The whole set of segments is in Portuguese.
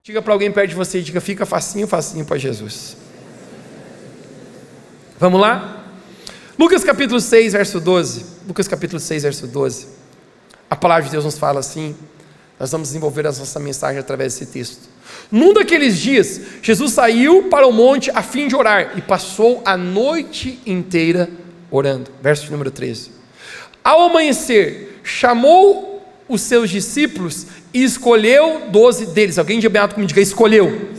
Diga para alguém perto de você, diga, fica facinho, facinho para Jesus. Vamos lá? Lucas capítulo 6, verso 12. Lucas capítulo 6, verso 12. A palavra de Deus nos fala assim. Nós vamos desenvolver a nossa mensagem através desse texto. Num daqueles dias, Jesus saiu para o monte a fim de orar e passou a noite inteira orando. Verso número 13. Ao amanhecer, chamou os seus discípulos e escolheu 12 deles. Alguém de bem alto como diga, escolheu.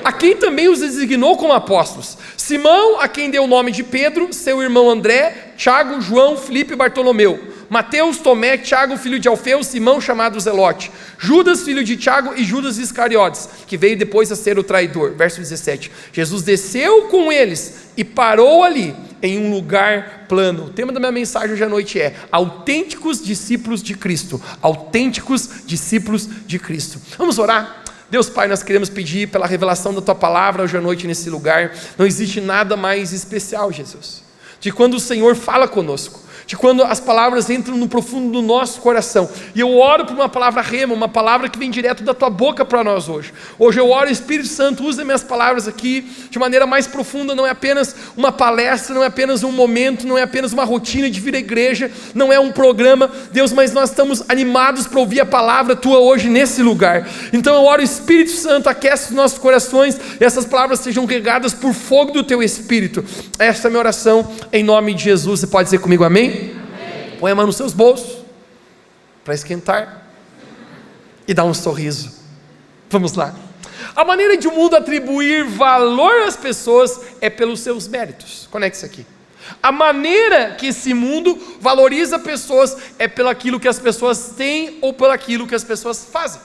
A quem também os designou como apóstolos: Simão, a quem deu o nome de Pedro, seu irmão André, Tiago, João, Filipe e Bartolomeu, Mateus, Tomé, Tiago, filho de Alfeu, Simão, chamado Zelote, Judas, filho de Tiago, e Judas Iscariotes, que veio depois a ser o traidor. Verso 17. Jesus desceu com eles e parou ali, em um lugar plano. O tema da minha mensagem hoje à noite é autênticos discípulos de Cristo. Autênticos discípulos de Cristo. Vamos orar? Deus Pai, nós queremos pedir pela revelação da Tua Palavra hoje à noite nesse lugar. Não existe nada mais especial, Jesus, de quando o Senhor fala conosco, de quando as palavras entram no profundo do nosso coração. E eu oro por uma palavra rema, uma palavra que vem direto da Tua boca para nós hoje. Hoje eu oro, Espírito Santo, usa minhas palavras aqui de maneira mais profunda. Não é apenas uma palestra, não é apenas um momento, não é apenas uma rotina de vir à igreja, não é um programa, Deus, mas nós estamos animados para ouvir a palavra Tua hoje nesse lugar. Então eu oro, Espírito Santo, aquece os nossos corações e essas palavras sejam regadas por fogo do Teu Espírito. Essa é a minha oração em nome de Jesus. Você pode dizer comigo amém? Põe a mão nos seus bolsos para esquentar e dar um sorriso. Vamos lá. A maneira de o mundo atribuir valor às pessoas é pelos seus méritos. Conecte-se aqui. A maneira que esse mundo valoriza pessoas é pelo aquilo que as pessoas têm ou pelo aquilo que as pessoas fazem.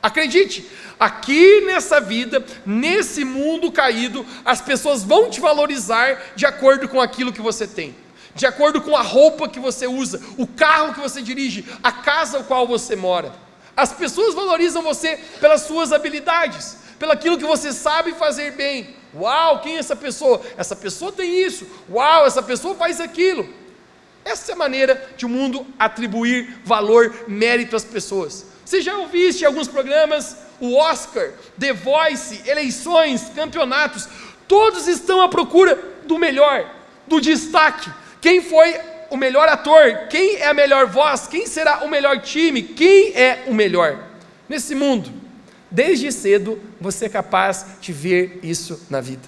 Acredite, aqui nessa vida, nesse mundo caído, as pessoas vão te valorizar de acordo com aquilo que você tem, de acordo com a roupa que você usa, o carro que você dirige, a casa ao qual você mora. As pessoas valorizam você pelas suas habilidades, pelo aquilo que você sabe fazer bem. Uau, quem é essa pessoa? Essa pessoa tem isso. Uau, essa pessoa faz aquilo. Essa é a maneira de o mundo atribuir valor, mérito às pessoas. Você já ouviste em alguns programas o Oscar, The Voice, eleições, campeonatos, todos estão à procura do melhor, do destaque. Quem foi o melhor ator? Quem é a melhor voz? Quem será o melhor time? Quem é o melhor? Nesse mundo, desde cedo, você é capaz de ver isso na vida.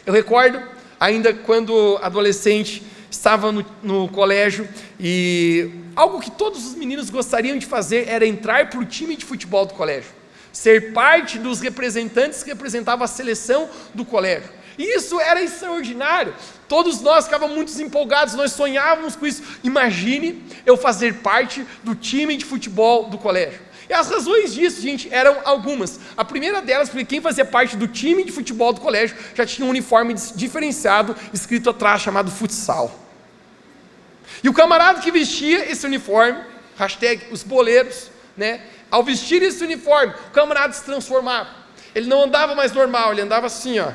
Eu recordo, ainda quando adolescente, estava no colégio e algo que todos os meninos gostariam de fazer era entrar para o time de futebol do colégio, ser parte dos representantes que representavam a seleção do colégio. E isso era extraordinário. Todos nós ficávamos muito empolgados, nós sonhávamos com isso. Imagine eu fazer parte do time de futebol do colégio. E as razões disso, gente, eram algumas. A primeira delas, porque quem fazia parte do time de futebol do colégio já tinha um uniforme diferenciado, escrito atrás, chamado futsal. E o camarada que vestia esse uniforme, hashtag os boleiros, né? Ao vestir esse uniforme, o camarada se transformava. Ele não andava mais normal, ele andava assim, ó.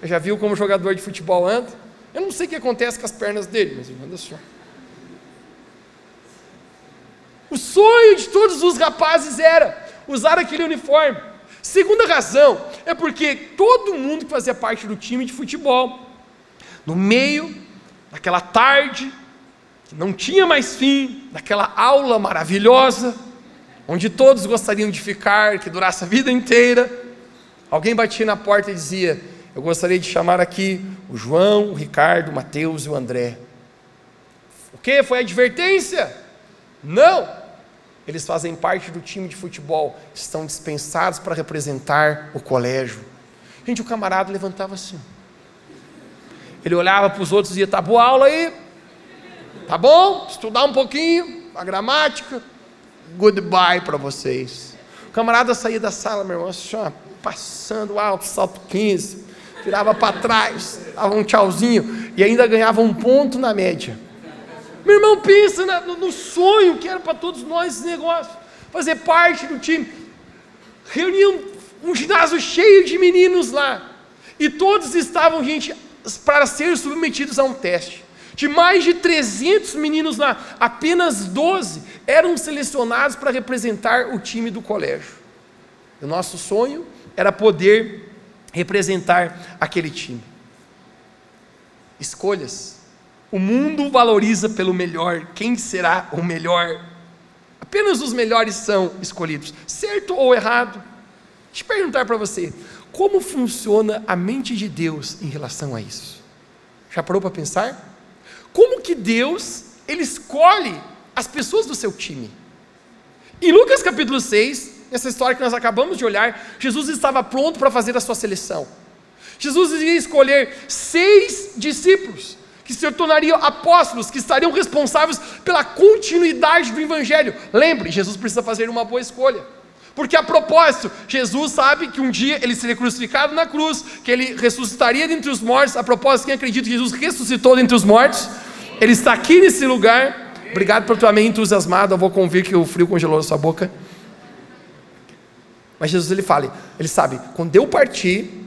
Já viu como jogador de futebol anda? Eu não sei o que acontece com as pernas dele, mas ele anda assim. O sonho de todos os rapazes era usar aquele uniforme. Segunda razão é porque todo mundo que fazia parte do time de futebol, no meio daquela tarde, que não tinha mais fim, daquela aula maravilhosa, onde todos gostariam de ficar, que durasse a vida inteira, alguém batia na porta e dizia: eu gostaria de chamar aqui o João, o Ricardo, o Mateus e o André. O que? Foi advertência? Não! Eles fazem parte do time de futebol, estão dispensados para representar o colégio. Gente, o camarada levantava assim. Ele olhava para os outros e dizia: tá boa a aula aí? Tá bom? Estudar um pouquinho, a gramática. Goodbye para vocês. O camarada saía da sala, meu irmão, assim, ó, passando alto, salto 15, virava para trás, dava um tchauzinho e ainda ganhava um ponto na média. Meu irmão, pensa no sonho que era para todos nós esse negócio, fazer parte do time. Reuniam um ginásio cheio de meninos lá, e todos estavam, gente, para ser submetidos a um teste. De mais de 300 meninos lá, apenas 12 eram selecionados para representar o time do colégio. O nosso sonho era poder representar aquele time. Escolhas. O mundo valoriza pelo melhor. Quem será o melhor? Apenas os melhores são escolhidos. Certo ou errado? Deixa eu perguntar para você. Como funciona a mente de Deus em relação a isso? Já parou para pensar? Como que Deus, Ele escolhe as pessoas do seu time? Em Lucas capítulo 6, nessa história que nós acabamos de olhar, Jesus estava pronto para fazer a sua seleção. Jesus iria escolher 6 discípulos, que se tornariam apóstolos, que estariam responsáveis pela continuidade do Evangelho. Lembre, Jesus precisa fazer uma boa escolha. Porque a propósito, Jesus sabe que um dia ele seria crucificado na cruz, que ele ressuscitaria dentre os mortos. A propósito, quem acredita que Jesus ressuscitou dentre os mortos, ele está aqui nesse lugar. Obrigado por tua mente entusiasmada, eu vou convir que o frio congelou na sua boca. Mas Jesus ele sabe, quando eu partir,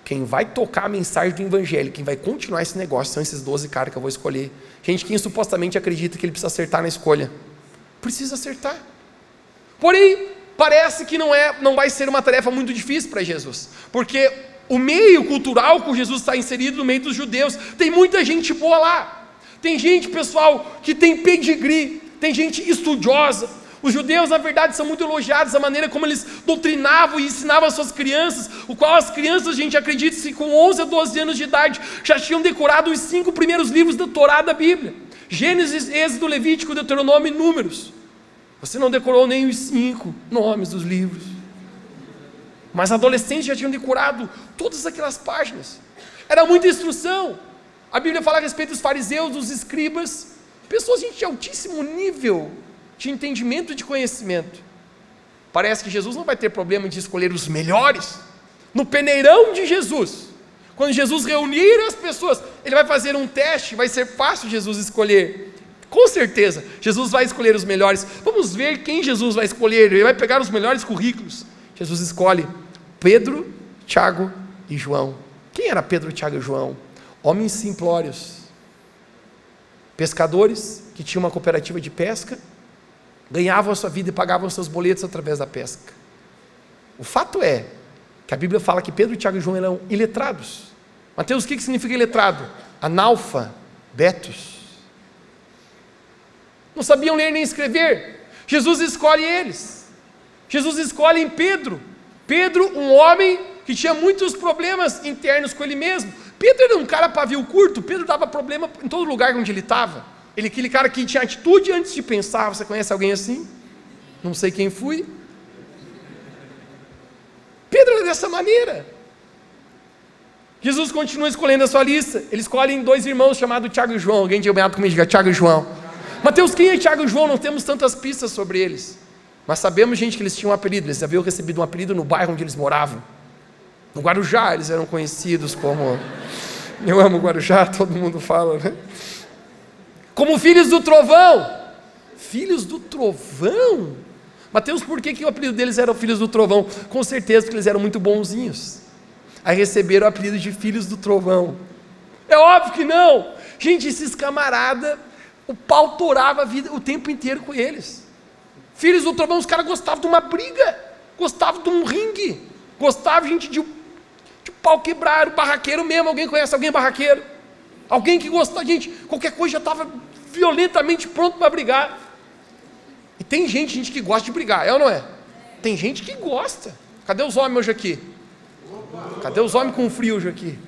quem vai tocar a mensagem do Evangelho, quem vai continuar esse negócio, são esses 12 caras que eu vou escolher. Gente, quem supostamente acredita que ele precisa acertar na escolha, precisa acertar. Porém, parece que não vai ser uma tarefa muito difícil para Jesus, porque o meio cultural que Jesus está inserido no meio dos judeus, tem muita gente boa lá, tem gente, pessoal, que tem pedigree, tem gente estudiosa. Os judeus, na verdade, são muito elogiados da maneira como eles doutrinavam e ensinavam as suas crianças, o qual as crianças, gente, acredite-se, com 11 a 12 anos de idade, já tinham decorado os 5 primeiros livros da Torá da Bíblia, Gênesis, Êxodo, Levítico, Deuteronômio e Números. Você não decorou nem os 5 nomes dos livros, mas adolescentes já tinham decorado todas aquelas páginas. Era muita instrução. A Bíblia fala a respeito dos fariseus, dos escribas, pessoas, gente, de altíssimo nível de entendimento e de conhecimento. Parece que Jesus não vai ter problema de escolher os melhores. No peneirão de Jesus, quando Jesus reunir as pessoas, ele vai fazer um teste, vai ser fácil Jesus escolher. Com certeza, Jesus vai escolher os melhores. Vamos ver quem Jesus vai escolher. Ele vai pegar os melhores currículos. Jesus escolhe Pedro, Tiago e João. Quem era Pedro, Tiago e João? Homens simplórios, pescadores que tinham uma cooperativa de pesca, ganhavam a sua vida e pagavam seus boletos através da pesca. O fato é que a Bíblia fala que Pedro, Tiago e João eram iletrados. Mateus, o que significa iletrado? Analfabetos. Não sabiam ler nem escrever. Jesus escolhe eles. Jesus escolhe em Pedro. Pedro, um homem que tinha muitos problemas internos com ele mesmo. Pedro era um cara pavio curto. Pedro dava problema em todo lugar onde ele estava. Ele, aquele cara que tinha atitude antes de pensar. Você conhece alguém assim? Não sei quem fui. Pedro era dessa maneira. Jesus continua escolhendo a sua lista. Ele escolhe em 2 irmãos chamados Tiago e João. Alguém de obrigado comigo, diga Tiago e João. Mateus, quem é Tiago e João? Não temos tantas pistas sobre eles, mas sabemos, gente, que eles tinham um apelido. Eles haviam recebido um apelido no bairro onde eles moravam. No Guarujá eles eram conhecidos como... Eu amo Guarujá, todo mundo fala, né? Como filhos do trovão. Filhos do trovão? Mateus, por que o apelido deles era filhos do trovão? Com certeza porque eles eram muito bonzinhos. Aí receberam o apelido de filhos do trovão. É óbvio que não. Gente, esses camaradas, o pau torava a vida o tempo inteiro com eles. Filhos do trovão, os caras gostavam de uma briga, gostavam de um ringue, gostavam, gente, de pau quebrar, o barraqueiro mesmo. Alguém conhece alguém barraqueiro? Alguém que gostava, gente, qualquer coisa já estava violentamente pronto para brigar. E tem gente que gosta de brigar, é ou não é? Tem gente que gosta. Cadê os homens hoje aqui? Cadê os homens com frio hoje aqui?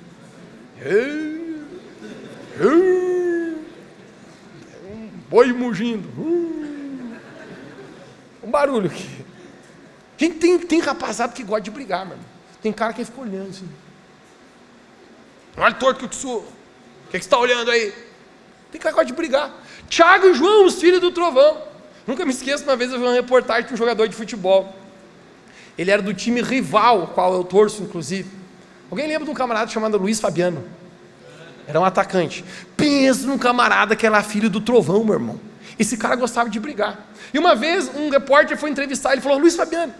Um boi mugindo. Um barulho aqui. Gente, tem rapazado que gosta de brigar, mano. Tem cara que fica olhando assim. Olha torto que eu sou. O que você está olhando aí? Tem cara que gosta de brigar. Tiago e João, os filhos do trovão. Nunca me esqueço, uma vez eu vi uma reportagem de um jogador de futebol. Ele era do time rival, qual eu torço, inclusive. Alguém lembra de um camarada chamado Luiz Fabiano? Era um atacante. Pensa num camarada que era filho do trovão, meu irmão. Esse cara gostava de brigar. E uma vez um repórter foi entrevistar, ele falou: Luiz Fabiano,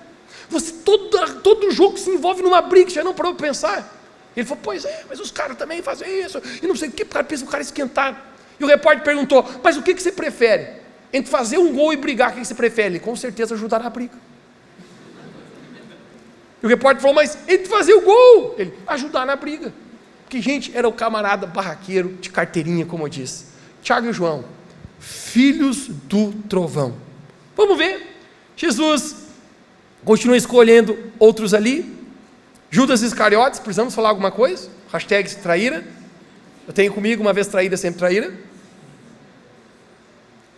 você todo jogo se envolve numa briga, já não parou para pensar? Ele falou: pois é, mas os caras também fazem isso, e não sei o que, o cara pensa no cara esquentar. E o repórter perguntou: mas o que você prefere? Entre fazer um gol e brigar, o que você prefere? Ele, com certeza, ajudar na briga. E o repórter falou: mas entre fazer o gol, ele, ajudar na briga. Porque, gente, era o camarada barraqueiro de carteirinha, como eu disse. Tiago e João, filhos do trovão. Vamos ver. Jesus continua escolhendo outros ali. Judas Iscariotes, precisamos falar alguma coisa? Hashtag traíra. Eu tenho comigo, uma vez traíra, sempre traíra.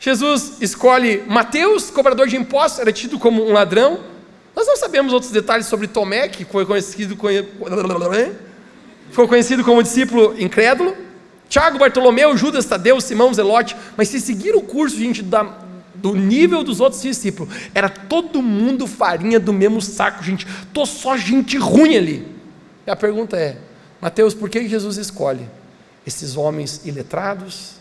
Jesus escolhe Mateus, cobrador de impostos, era tido como um ladrão. Nós não sabemos outros detalhes sobre Tomé, que foi conhecido como discípulo incrédulo. Tiago, Bartolomeu, Judas, Tadeu, Simão, Zelote. Mas se seguir o curso, gente, do nível dos outros discípulos, era todo mundo farinha do mesmo saco, gente. Tô só gente ruim ali. E a pergunta é: Mateus, por que Jesus escolhe esses homens iletrados,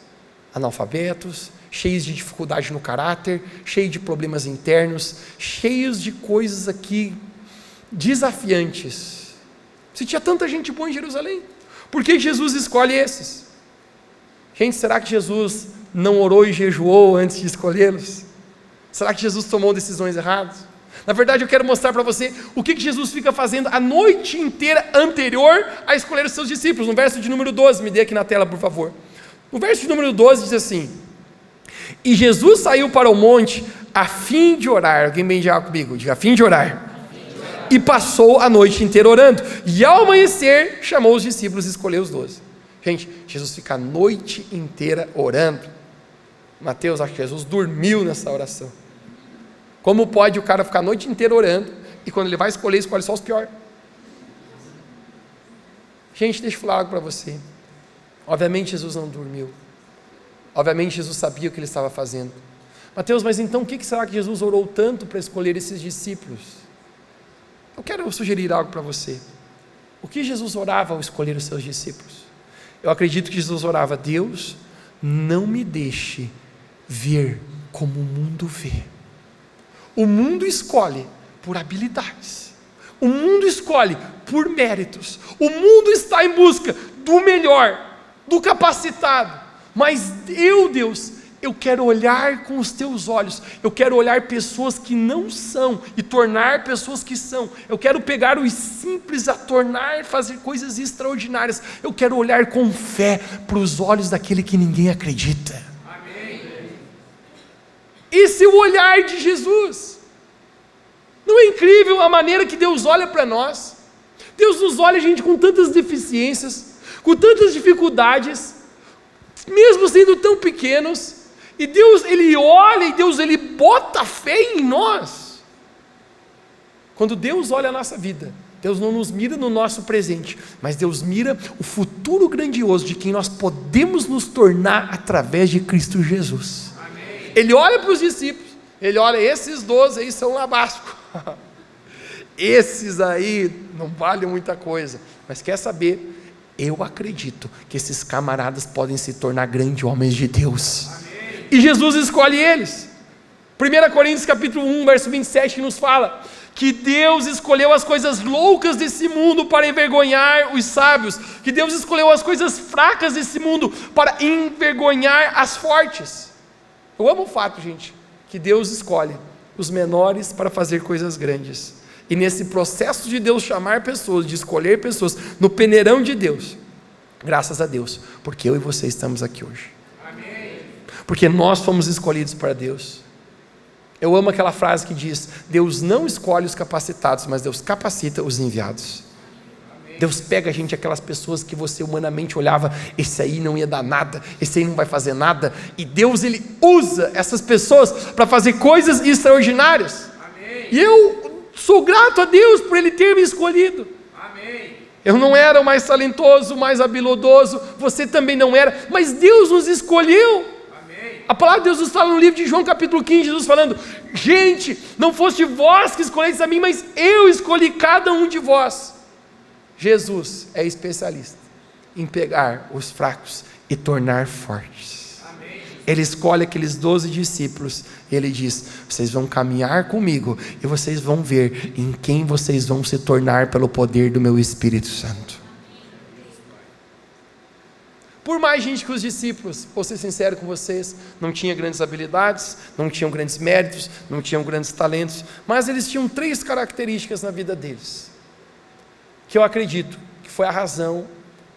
analfabetos, cheios de dificuldade no caráter, cheios de problemas internos, cheios de coisas aqui desafiantes? Se tinha tanta gente boa em Jerusalém, por que Jesus escolhe esses? Gente, será que Jesus não orou e jejuou antes de escolhê-los? Será que Jesus tomou decisões erradas? Na verdade, eu quero mostrar para você o que Jesus fica fazendo a noite inteira anterior a escolher os seus discípulos. No verso de número 12, me dê aqui na tela, por favor. No verso de número 12 diz assim: e Jesus saiu para o monte a fim de orar. Alguém bem diga comigo, diga: a fim de orar. E passou a noite inteira orando, e ao amanhecer chamou os discípulos e escolheu os 12. Gente, Jesus fica a noite inteira orando. Mateus, acho que Jesus dormiu nessa oração. Como pode o cara ficar a noite inteira orando, e quando ele vai escolher, escolhe só os piores? Gente, deixa eu falar algo para você. Obviamente Jesus não dormiu. Obviamente Jesus sabia o que ele estava fazendo. Mateus, mas então o que será que Jesus orou tanto para escolher esses discípulos? Eu quero sugerir algo para você. O que Jesus orava ao escolher os seus discípulos? Eu acredito que Jesus orava: Deus, não me deixe ver como o mundo vê. O mundo escolhe por habilidades. O mundo escolhe por méritos. O mundo está em busca do melhor, do capacitado. Mas eu, Deus, eu quero olhar com os teus olhos. Eu quero olhar pessoas que não são e tornar pessoas que são. Eu quero pegar os simples a tornar, fazer coisas extraordinárias. Eu quero olhar com fé para os olhos daquele que ninguém acredita. Esse é o olhar de Jesus. Não é incrível a maneira que Deus olha para nós? Deus nos olha, gente, com tantas deficiências, com tantas dificuldades, mesmo sendo tão pequenos, e Deus, Ele olha e Deus, Ele bota fé em nós. Quando Deus olha a nossa vida, Deus não nos mira no nosso presente, mas Deus mira o futuro grandioso de quem nós podemos nos tornar através de Cristo Jesus. Amém. Ele olha para os discípulos, Ele olha: esses 12 aí são labasco, esses aí não valem muita coisa, mas quer saber? Eu acredito que esses camaradas podem se tornar grandes homens de Deus. Amém. E Jesus escolhe eles. 1 Coríntios capítulo 1, verso 27, que nos fala que Deus escolheu as coisas loucas desse mundo para envergonhar os sábios, que Deus escolheu as coisas fracas desse mundo para envergonhar as fortes. Eu amo o fato, gente, que Deus escolhe os menores para fazer coisas grandes. E nesse processo de Deus chamar pessoas, de escolher pessoas, no peneirão de Deus, graças a Deus, porque eu e você estamos aqui hoje. Amém. Porque nós fomos escolhidos para Deus. Eu amo aquela frase que diz: Deus não escolhe os capacitados, mas Deus capacita os enviados. Amém. Deus pega a gente, aquelas pessoas que você humanamente olhava: esse aí não ia dar nada, esse aí não vai fazer nada, e Deus, Ele usa essas pessoas para fazer coisas extraordinárias. Amém. E eu sou grato a Deus por Ele ter me escolhido. Amém. Eu não era o mais talentoso, o mais habilidoso, você também não era, mas Deus nos escolheu. Amém. A palavra de Deus nos fala no livro de João capítulo 15, Jesus falando: gente, não foste vós que escolhestes a mim, mas eu escolhi cada um de vós. Jesus é especialista em pegar os fracos e tornar fortes. Ele escolhe aqueles 12 discípulos, e Ele diz: vocês vão caminhar comigo, e vocês vão ver em quem vocês vão se tornar pelo poder do meu Espírito Santo. Por mais, gente, que os discípulos, vou ser sincero com vocês, não tinham grandes habilidades, não tinham grandes méritos, não tinham grandes talentos, mas eles tinham 3 características na vida deles, que eu acredito que foi a razão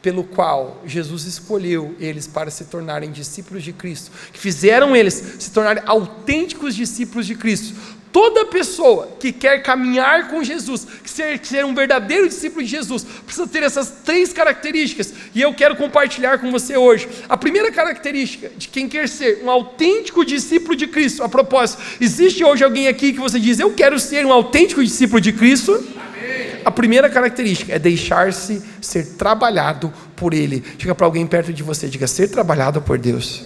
pelo qual Jesus escolheu eles para se tornarem discípulos de Cristo, que fizeram eles se tornarem autênticos discípulos de Cristo. Toda pessoa que quer caminhar com Jesus, que ser um verdadeiro discípulo de Jesus, precisa ter essas 3 características, e eu quero compartilhar com você hoje. A primeira característica de quem quer ser um autêntico discípulo de Cristo, a propósito, existe hoje alguém aqui que você diz, eu quero ser um autêntico discípulo de Cristo? Amém. A primeira característica é deixar-se ser trabalhado por Ele. Chega para alguém perto de você, diga, ser trabalhado por Deus.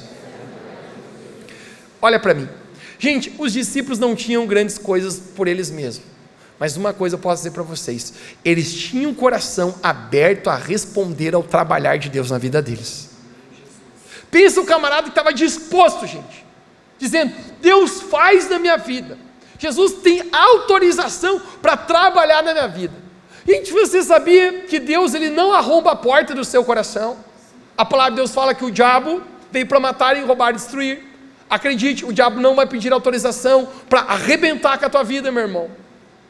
Olha para mim. Gente, os discípulos não tinham grandes coisas por eles mesmos, mas uma coisa eu posso dizer para vocês, eles tinham o coração aberto a responder ao trabalhar de Deus na vida deles. Pensa o camarada que estava disposto, gente, dizendo, Deus faz na minha vida, Jesus tem autorização para trabalhar na minha vida. Gente, você sabia que Deus ele não arromba a porta do seu coração? A palavra de Deus fala que o diabo veio para matar e roubar e destruir. Acredite, o diabo não vai pedir autorização para arrebentar com a tua vida, meu irmão.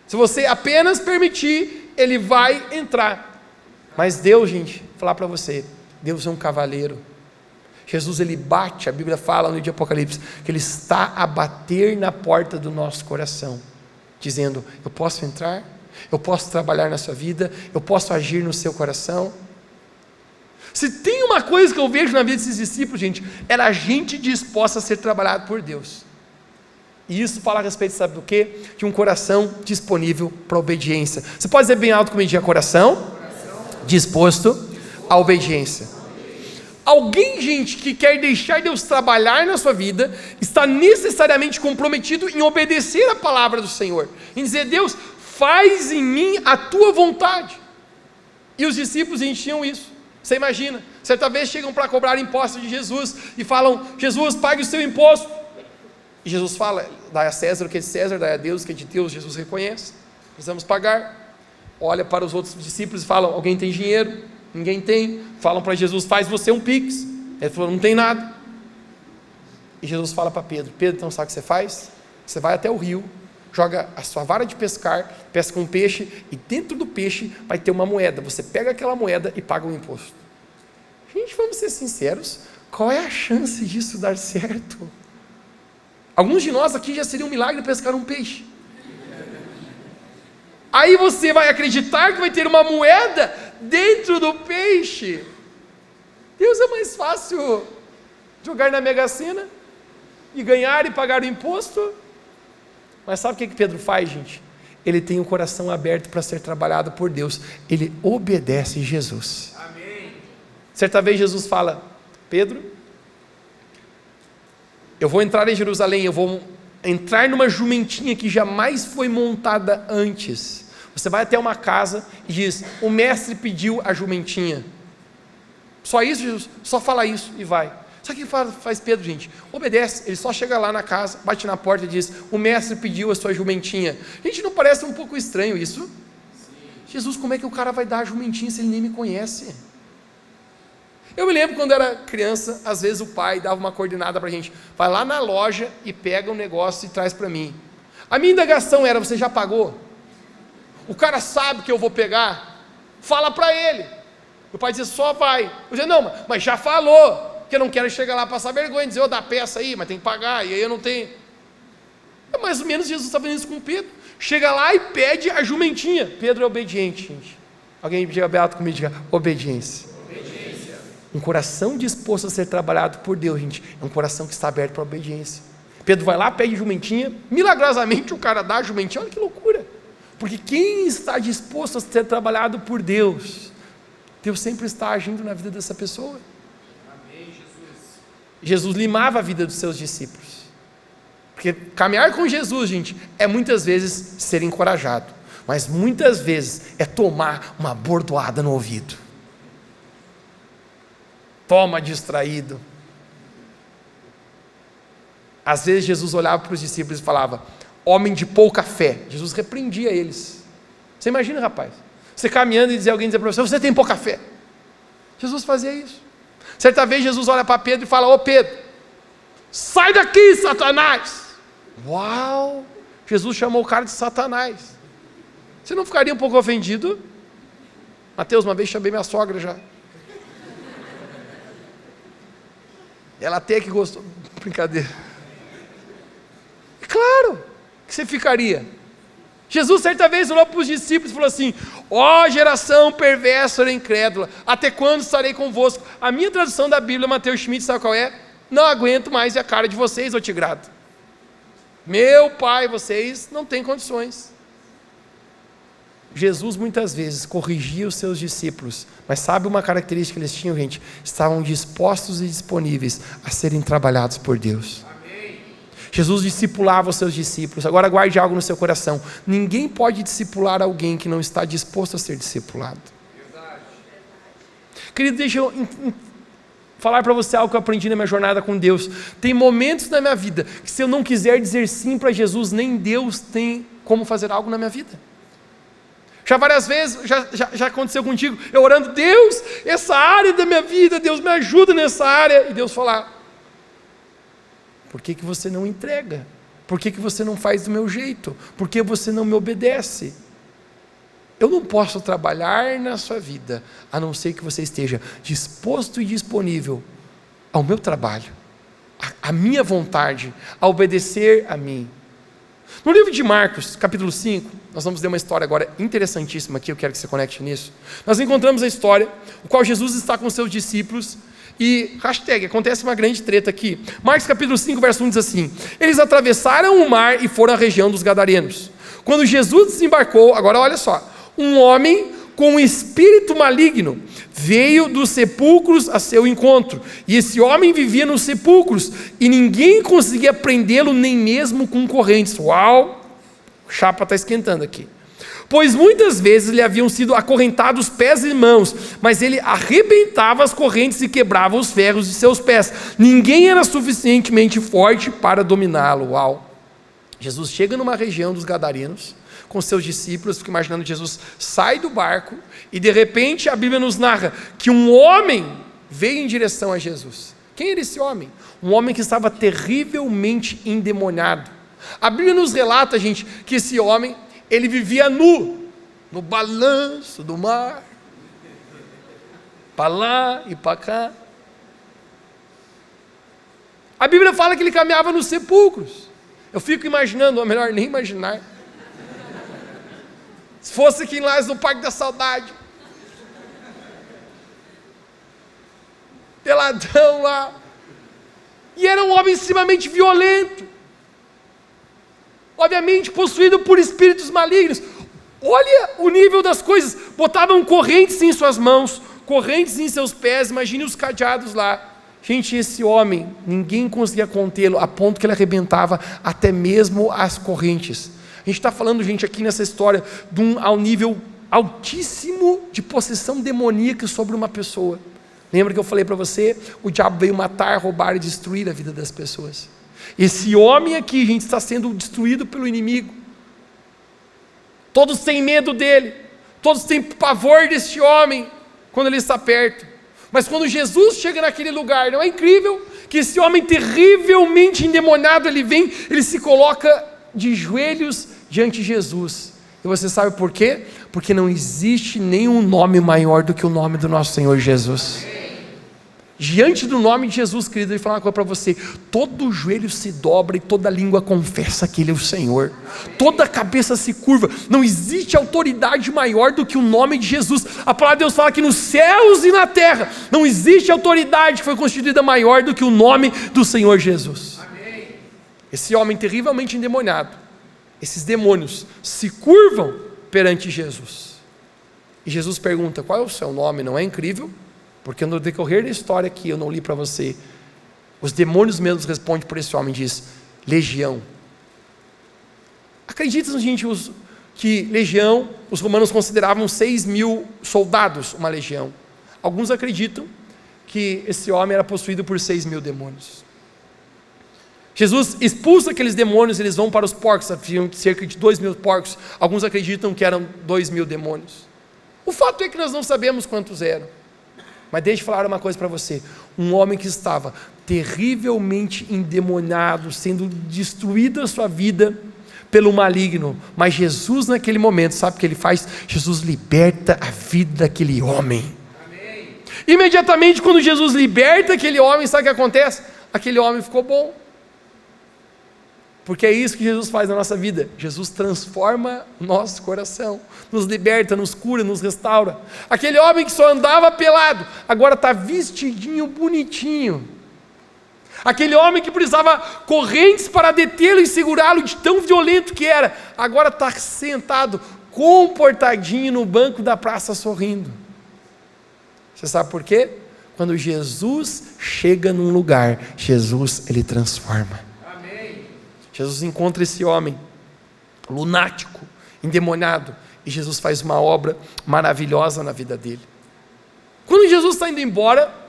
Se você apenas permitir, ele vai entrar. Mas Deus, gente, vou falar para você, Deus é um cavaleiro. Jesus, ele bate, a Bíblia fala no livro de Apocalipse, que ele está a bater na porta do nosso coração, dizendo, eu posso entrar? Eu posso trabalhar na sua vida? Eu posso agir no seu coração? Se tem uma coisa que eu vejo na vida desses discípulos, gente, era a gente disposta a ser trabalhado por Deus. E isso fala a respeito, sabe do quê? De um coração disponível para a obediência. Você pode dizer bem alto comigo, diga coração disposto à obediência. Alguém, gente, que quer deixar Deus trabalhar na sua vida, está necessariamente comprometido em obedecer a palavra do Senhor, em dizer, Deus, faz em mim a tua vontade. E os discípulos tinham isso. Você imagina, certa vez chegam para cobrar imposto de Jesus e falam, Jesus, pague o seu imposto. E Jesus fala, dai a César o que é de César, dai a Deus o que é de Deus. Jesus reconhece, precisamos pagar. Olha para os outros discípulos e falam, alguém tem dinheiro? Ninguém tem. Falam para Jesus, faz você um pix. Ele falou, não tem nada. E Jesus fala para Pedro, Pedro, então sabe o que você faz? Você vai até o rio, joga a sua vara de pescar, pesca um peixe, e dentro do peixe vai ter uma moeda, você pega aquela moeda e paga o imposto. Gente, vamos ser sinceros, qual é a chance disso dar certo? Alguns de nós aqui já seria um milagre pescar um peixe. Aí você vai acreditar que vai ter uma moeda dentro do peixe. Deus, é mais fácil jogar na Mega Sena e ganhar e pagar o imposto. Mas sabe o que Pedro faz, gente? Ele tem o coração aberto para ser trabalhado por Deus. Ele obedece Jesus. Amém. Certa vez Jesus fala, Pedro, eu vou entrar em Jerusalém, eu vou entrar numa jumentinha que jamais foi montada antes. Você vai até uma casa e diz, o mestre pediu a jumentinha. Só isso, Jesus? Só fala isso e vai. Sabe o que faz Pedro, gente? Obedece, ele só chega lá na casa, bate na porta e diz, o mestre pediu a sua jumentinha. Gente, não parece um pouco estranho isso? Sim. Jesus, como é que o cara vai dar a jumentinha se ele nem me conhece? Eu me lembro quando era criança, às vezes o pai dava uma coordenada para a gente, vai lá na loja e pega um negócio e traz para mim. A minha indagação era, você já pagou? O cara sabe que eu vou pegar? Fala para ele. O pai dizia, só vai. Eu dizia, não, mas já falou. Porque eu não quero chegar lá, passar vergonha, dizer, dá peça aí, mas tem que pagar, e aí eu não tenho. É mais ou menos Jesus está fazendo isso com Pedro. Chega lá e pede a jumentinha. Pedro é obediente, gente. Alguém diga beato comigo, diga obediência. Obediência. Um coração disposto a ser trabalhado por Deus, gente, é um coração que está aberto para a obediência. Pedro vai lá, pede jumentinha, milagrosamente o cara dá a jumentinha, olha que loucura. Porque quem está disposto a ser trabalhado por Deus, Deus sempre está agindo na vida dessa pessoa. Jesus limava a vida dos seus discípulos, porque caminhar com Jesus, gente, é muitas vezes ser encorajado, mas muitas vezes é tomar uma bordoada no ouvido. Toma distraído. Às vezes Jesus olhava para os discípulos e falava, homem de pouca fé. Jesus repreendia eles. Você imagina, rapaz, você caminhando e dizer alguém dizer para você tem pouca fé. Jesus fazia isso. Certa vez Jesus olha para Pedro e fala: ô Pedro, sai daqui, Satanás. Uau, Jesus chamou o cara de Satanás. Você não ficaria um pouco ofendido? Mateus, uma vez chamei minha sogra já. Ela até que gostou. Brincadeira. Claro que você ficaria. Jesus certa vez olhou para os discípulos e falou assim: ó geração perversa e incrédula, até quando estarei convosco? A minha tradução da Bíblia, Mateus Schmidt, sabe qual é? Não aguento mais ver a cara de vocês, ô tigrado. Meu pai, vocês não têm condições. Jesus muitas vezes corrigia os seus discípulos, mas sabe uma característica que eles tinham, gente? Estavam dispostos e disponíveis a serem trabalhados por Deus. Amém. Jesus discipulava os seus discípulos. Agora guarde algo no seu coração: ninguém pode discipular alguém que não está disposto a ser discipulado. Verdade. Querido, deixa eu falar para você algo que eu aprendi na minha jornada com Deus. Tem momentos na minha vida que, se eu não quiser dizer sim para Jesus, nem Deus tem como fazer algo na minha vida. Já várias vezes, já aconteceu contigo, eu orando: Deus, essa área da minha vida, Deus me ajuda nessa área, e Deus falar: por que você não entrega? Por que você não faz do meu jeito? Por que você não me obedece? Eu não posso trabalhar na sua vida, a não ser que você esteja disposto e disponível ao meu trabalho, à minha vontade, a obedecer a mim. No livro de Marcos, capítulo 5, nós vamos ler uma história agora interessantíssima aqui, eu quero que você conecte nisso. Nós encontramos a história, no qual Jesus está com seus discípulos, e, acontece uma grande treta aqui. Marcos capítulo 5, verso 1 diz assim: eles atravessaram o mar e foram à região dos Gadarenos. Quando Jesus desembarcou, agora olha só, um homem com um espírito maligno veio dos sepulcros a seu encontro, e esse homem vivia nos sepulcros, e ninguém conseguia prendê-lo, nem mesmo com correntes. Uau, o chapa está esquentando aqui. Pois muitas vezes lhe haviam sido acorrentados pés e mãos, mas ele arrebentava as correntes e quebrava os ferros de seus pés. Ninguém era suficientemente forte para dominá-lo. Uau. Jesus chega numa região dos Gadarenos com seus discípulos. Fico imaginando, Jesus sai do barco e de repente a Bíblia nos narra que um homem veio em direção a Jesus. Quem era esse homem? Um homem que estava terrivelmente endemoniado. A Bíblia nos relata, gente, que esse homem, ele vivia nu, no balanço do mar, para lá e para cá. A Bíblia fala que ele caminhava nos sepulcros. Eu fico imaginando, ou melhor, nem imaginar, se fosse aqui em Lages, no Parque da Saudade, peladão lá, e era um homem extremamente violento, obviamente possuído por espíritos malignos. Olha o nível das coisas. Botavam correntes em suas mãos, correntes em seus pés. Imagine os cadeados lá. Gente, esse homem, ninguém conseguia contê-lo, a ponto que ele arrebentava até mesmo as correntes. A gente está falando, gente, aqui nessa história ao nível altíssimo de possessão demoníaca sobre uma pessoa. Lembra que eu falei para você? O diabo veio matar, roubar e destruir a vida das pessoas. Esse homem aqui, gente, está sendo destruído pelo inimigo. Todos têm medo dele, todos têm pavor deste homem quando ele está perto. Mas quando Jesus chega naquele lugar, não é incrível que esse homem terrivelmente endemoniado, ele vem, ele se coloca de joelhos diante de Jesus. E você sabe por quê? Porque não existe nenhum nome maior do que o nome do nosso Senhor Jesus. Diante do nome de Jesus, querido, eu vou falar uma coisa para você: todo joelho se dobra e toda língua confessa que Ele é o Senhor, toda cabeça se curva. Não existe autoridade maior do que o nome de Jesus. A palavra de Deus fala que nos céus e na terra não existe autoridade que foi constituída maior do que o nome do Senhor Jesus. Amém. Esse homem terrivelmente endemoniado, esses demônios se curvam perante Jesus, e Jesus pergunta: qual é o seu nome? Não é incrível? Porque no decorrer da história que eu não li para você, os demônios mesmos respondem por esse homem, diz: Legião. Acreditam, gente, que legião, os romanos consideravam 6.000 soldados uma legião. Alguns acreditam que esse homem era possuído por 6.000 demônios. Jesus expulsa aqueles demônios, eles vão para os porcos, haviam cerca de 2.000 porcos. Alguns acreditam que eram 2.000 demônios. O fato é que nós não sabemos quantos eram. Mas deixa eu falar uma coisa para você: um homem que estava terrivelmente endemoniado, sendo destruída a sua vida pelo maligno, mas Jesus naquele momento, sabe o que ele faz? Jesus liberta a vida daquele homem. Amém. Imediatamente quando Jesus liberta aquele homem, sabe o que acontece? Aquele homem ficou bom, porque é isso que Jesus faz na nossa vida. Jesus transforma o nosso coração, nos liberta, nos cura, nos restaura. Aquele homem que só andava pelado, agora está vestidinho, bonitinho. Aquele homem que precisava correntes para detê-lo e segurá-lo de tão violento que era, agora está sentado, comportadinho no banco da praça sorrindo. Você sabe por quê? Quando Jesus chega num lugar, Jesus, ele transforma. Amém. Jesus encontra esse homem lunático, endemoniado, e Jesus faz uma obra maravilhosa na vida dele. Quando Jesus está indo embora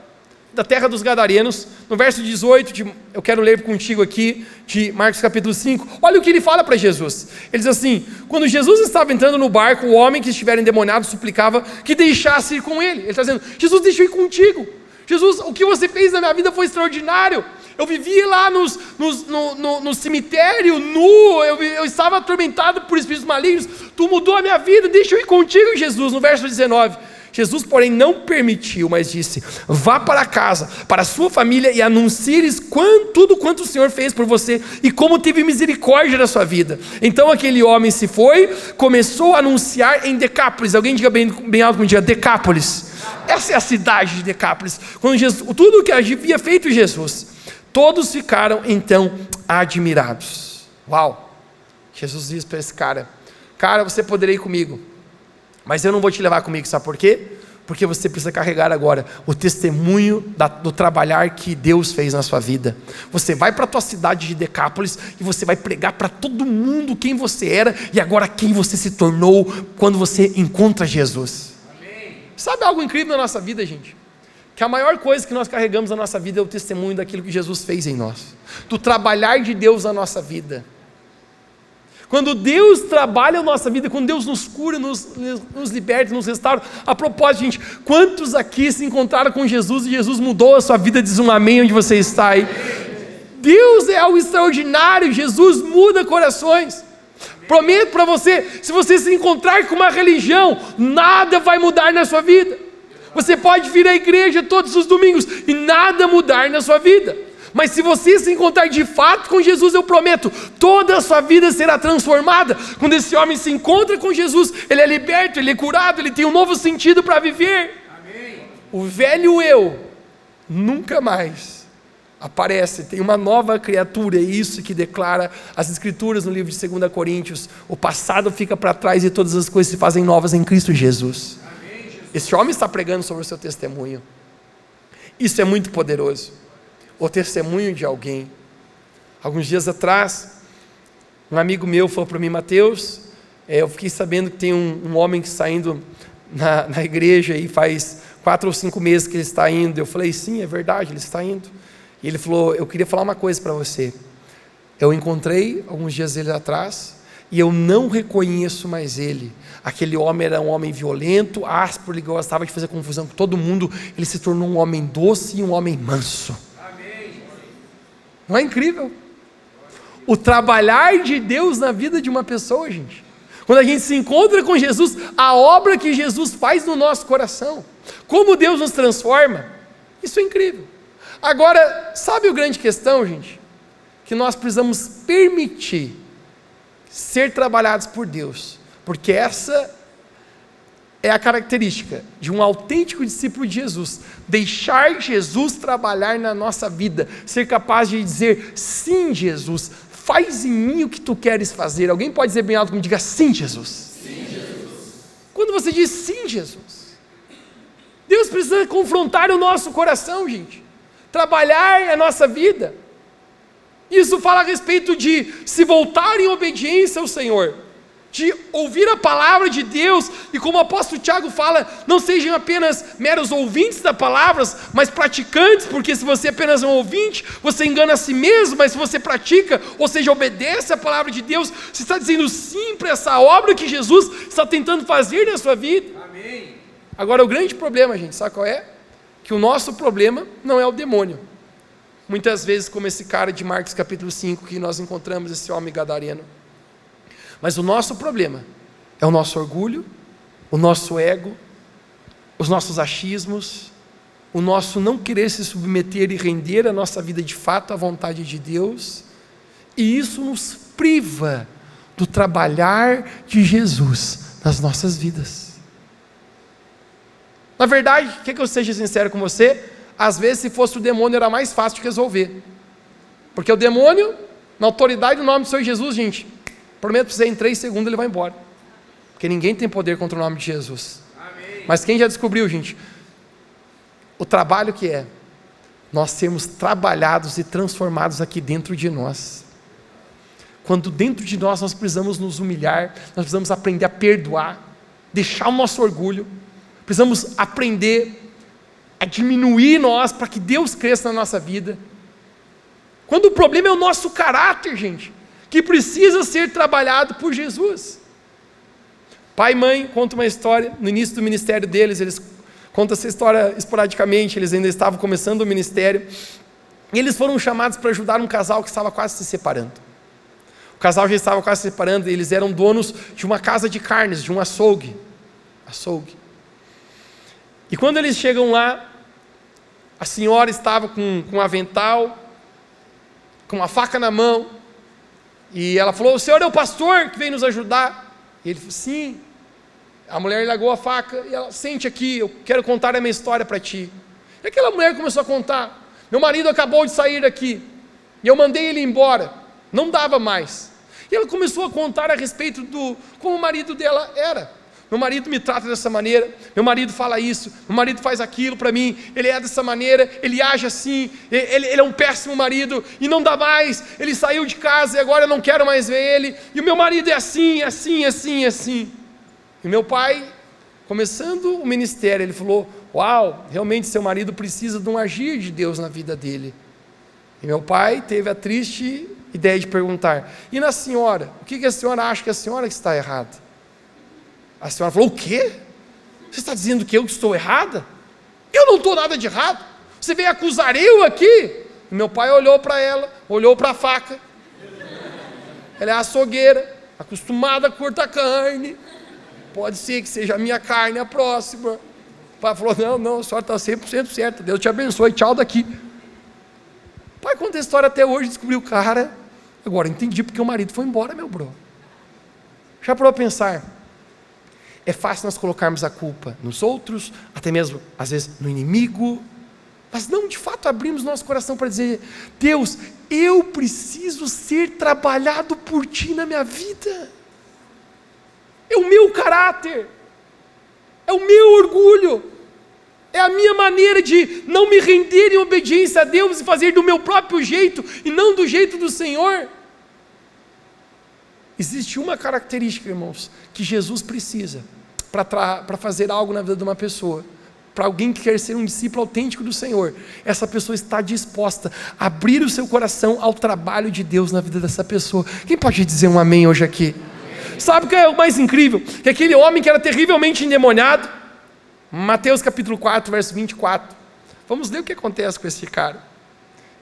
da terra dos Gadarenos, no verso 18, eu quero ler contigo aqui, de Marcos capítulo 5, olha o que ele fala para Jesus. Ele diz assim: quando Jesus estava entrando no barco, o homem que estivera endemoniado suplicava que deixasse ir com ele. Ele está dizendo: Jesus, deixa eu ir contigo. Jesus, o que você fez na minha vida foi extraordinário. Eu vivia lá no cemitério, nu, eu estava atormentado por espíritos malignos, tu mudou a minha vida, deixa eu ir contigo, Jesus. No verso 19, Jesus, porém, não permitiu, mas disse: vá para casa, para a sua família, e anuncie-lhes tudo quanto o Senhor fez por você, e como teve misericórdia da sua vida. Então aquele homem se foi, começou a anunciar em Decápolis. Alguém diga bem alto, diga Decápolis. Essa é a cidade de Decápolis. Quando Jesus, tudo o que havia feito Jesus, todos ficaram então admirados. Uau! Jesus diz para esse cara: você poderá ir comigo, mas eu não vou te levar comigo, sabe por quê? Porque você precisa carregar agora o testemunho do trabalhar que Deus fez na sua vida. Você vai para a tua cidade de Decápolis e você vai pregar para todo mundo quem você era e agora quem você se tornou quando você encontra Jesus. Amém. Sabe algo incrível na nossa vida, gente? Que a maior coisa que nós carregamos na nossa vida é o testemunho daquilo que Jesus fez em nós, do trabalhar de Deus na nossa vida. Quando Deus trabalha a nossa vida, quando Deus nos cura, nos liberta, nos restaura. A propósito, gente, quantos aqui se encontraram com Jesus e Jesus mudou a sua vida? Diz um amém onde você está aí. Deus é algo extraordinário, Jesus muda corações. Prometo para você, se você se encontrar com uma religião, nada vai mudar na sua vida. Você pode vir à igreja todos os domingos e nada mudar na sua vida. Mas se você se encontrar de fato com Jesus, eu prometo, toda a sua vida será transformada. Quando esse homem se encontra com Jesus, ele é liberto, ele é curado, ele tem um novo sentido para viver. Amém. O velho eu nunca mais aparece, tem uma nova criatura. É isso que declara as Escrituras no livro de 2 Coríntios. O passado fica para trás e todas as coisas se fazem novas em Cristo Jesus. Amém, Jesus. Esse homem está pregando sobre o seu testemunho. Isso é muito poderoso. O testemunho de alguém. Alguns dias atrás, um amigo meu falou para mim: Mateus, eu fiquei sabendo que tem um homem que está indo na igreja e faz 4 ou 5 meses que ele está indo. Eu falei: sim, é verdade, ele está indo. E ele falou: eu queria falar uma coisa para você. Eu encontrei alguns dias ele atrás e eu não reconheço mais ele. Aquele homem era um homem violento, áspero, ele gostava de fazer confusão com todo mundo. Ele se tornou um homem doce e um homem manso. Não é incrível? O trabalhar de Deus na vida de uma pessoa, gente. Quando a gente se encontra com Jesus, a obra que Jesus faz no nosso coração, como Deus nos transforma, isso é incrível. Agora, sabe a grande questão, gente? Que nós precisamos permitir ser trabalhados por Deus, porque essa é a característica de um autêntico discípulo de Jesus: deixar Jesus trabalhar na nossa vida, ser capaz de dizer: sim, Jesus, faz em mim o que tu queres fazer. Alguém pode dizer bem alto comigo? Diga: sim, Jesus. Sim, Jesus. Quando você diz sim, Jesus, Deus precisa confrontar o nosso coração, gente, trabalhar a nossa vida. Isso fala a respeito de se voltar em obediência ao Senhor, de ouvir a palavra de Deus, e como o apóstolo Tiago fala, não sejam apenas meros ouvintes da palavra, mas praticantes, porque se você é apenas um ouvinte, você engana a si mesmo, mas se você pratica, ou seja, obedece a palavra de Deus, você está dizendo sim para essa obra que Jesus está tentando fazer na sua vida. Amém. Agora o grande problema, gente, sabe qual é? que o nosso problema não é o demônio. Muitas vezes, como esse cara de Marcos capítulo 5, que nós encontramos esse homem gadareno. Mas o nosso problema é o nosso orgulho, o nosso ego, os nossos achismos, o nosso não querer se submeter e render a nossa vida de fato à vontade de Deus, e isso nos priva do trabalhar de Jesus nas nossas vidas. Na verdade, quer que eu seja sincero com você? Às vezes, se fosse o demônio, era mais fácil de resolver, porque o demônio, na autoridade do nome do Senhor Jesus, gente, prometo para você, em 3 segundos ele vai embora, porque ninguém tem poder contra o nome de Jesus. Amém. Mas quem já descobriu, gente, o trabalho que é nós sermos trabalhados e transformados aqui dentro de nós, quando dentro de nós precisamos nos humilhar, nós precisamos aprender a perdoar, deixar o nosso orgulho, precisamos aprender a diminuir nós, para que Deus cresça na nossa vida, quando o problema é o nosso caráter, gente, que precisa ser trabalhado por Jesus. Pai e mãe contam uma história, no início do ministério deles, eles contam essa história esporadicamente, eles ainda estavam começando o ministério, e eles foram chamados para ajudar um casal que estava quase se separando. O casal já estava quase se separando, e eles eram donos de uma casa de carnes, de um açougue. E quando eles chegam lá, a senhora estava com um avental, com uma faca na mão, e ela falou: o senhor é o pastor que veio nos ajudar? E ele falou: sim. A mulher largou a faca e ela: sente aqui, eu quero contar a minha história para ti. E aquela mulher começou a contar: meu marido acabou de sair daqui, e eu mandei ele embora, não dava mais. E ela começou a contar a respeito do como o marido dela era. Meu marido me trata dessa maneira, meu marido fala isso, meu marido faz aquilo para mim, ele é dessa maneira, ele age assim, ele é um péssimo marido, e não dá mais, ele saiu de casa e agora eu não quero mais ver ele, e o meu marido é assim. E meu pai, começando o ministério, ele falou: uau, realmente seu marido precisa de um agir de Deus na vida dele. E meu pai teve a triste ideia de perguntar: e na senhora, o que a senhora acha que a senhora que está errada? A senhora falou: o quê? Você está dizendo que eu estou errada? Eu não estou nada de errado, você veio acusar eu aqui? E meu pai olhou para ela, olhou para a faca, ela é açougueira, acostumada a cortar carne, pode ser que seja a minha carne a próxima. O pai falou: não, a senhora está 100% certa, Deus te abençoe, tchau daqui. O pai conta a história até hoje, descobriu o cara, agora entendi porque o marido foi embora, meu bro. Já parou a pensar? É fácil nós colocarmos a culpa nos outros, até mesmo às vezes no inimigo, mas não de fato abrimos nosso coração para dizer: Deus, eu preciso ser trabalhado por Ti na minha vida, é o meu caráter, é o meu orgulho, é a minha maneira de não me render em obediência a Deus e fazer do meu próprio jeito e não do jeito do Senhor. Existe uma característica, irmãos, que Jesus precisa para fazer algo na vida de uma pessoa, para alguém que quer ser um discípulo autêntico do Senhor. Essa pessoa está disposta a abrir o seu coração ao trabalho de Deus na vida dessa pessoa. Quem pode dizer um amém hoje aqui? Sabe o que é o mais incrível? Que aquele homem que era terrivelmente endemoniado, Mateus capítulo 4, verso 24, vamos ler o que acontece com esse cara.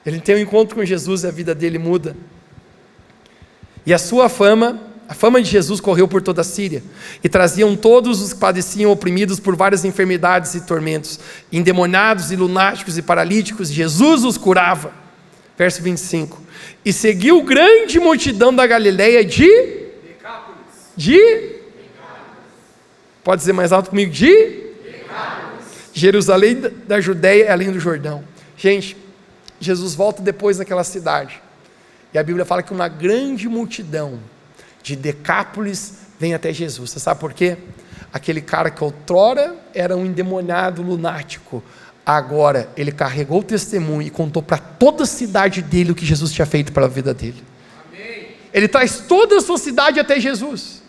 Ele tem um encontro com Jesus e a vida dele muda. E a fama de Jesus correu por toda a Síria, e traziam todos os que padeciam oprimidos por várias enfermidades e tormentos, endemoniados e lunáticos e paralíticos, Jesus os curava. Verso 25, e seguiu grande multidão da Galileia pode dizer mais alto comigo, Jerusalém da Judéia, além do Jordão. Gente, Jesus volta depois naquela cidade, e a Bíblia fala que uma grande multidão de Decápolis vem até Jesus. Você sabe por quê? Aquele cara que outrora era um endemoniado lunático, agora ele carregou o testemunho e contou para toda a cidade dele o que Jesus tinha feito pela vida dele. Amém. Ele traz toda a sua cidade até Jesus.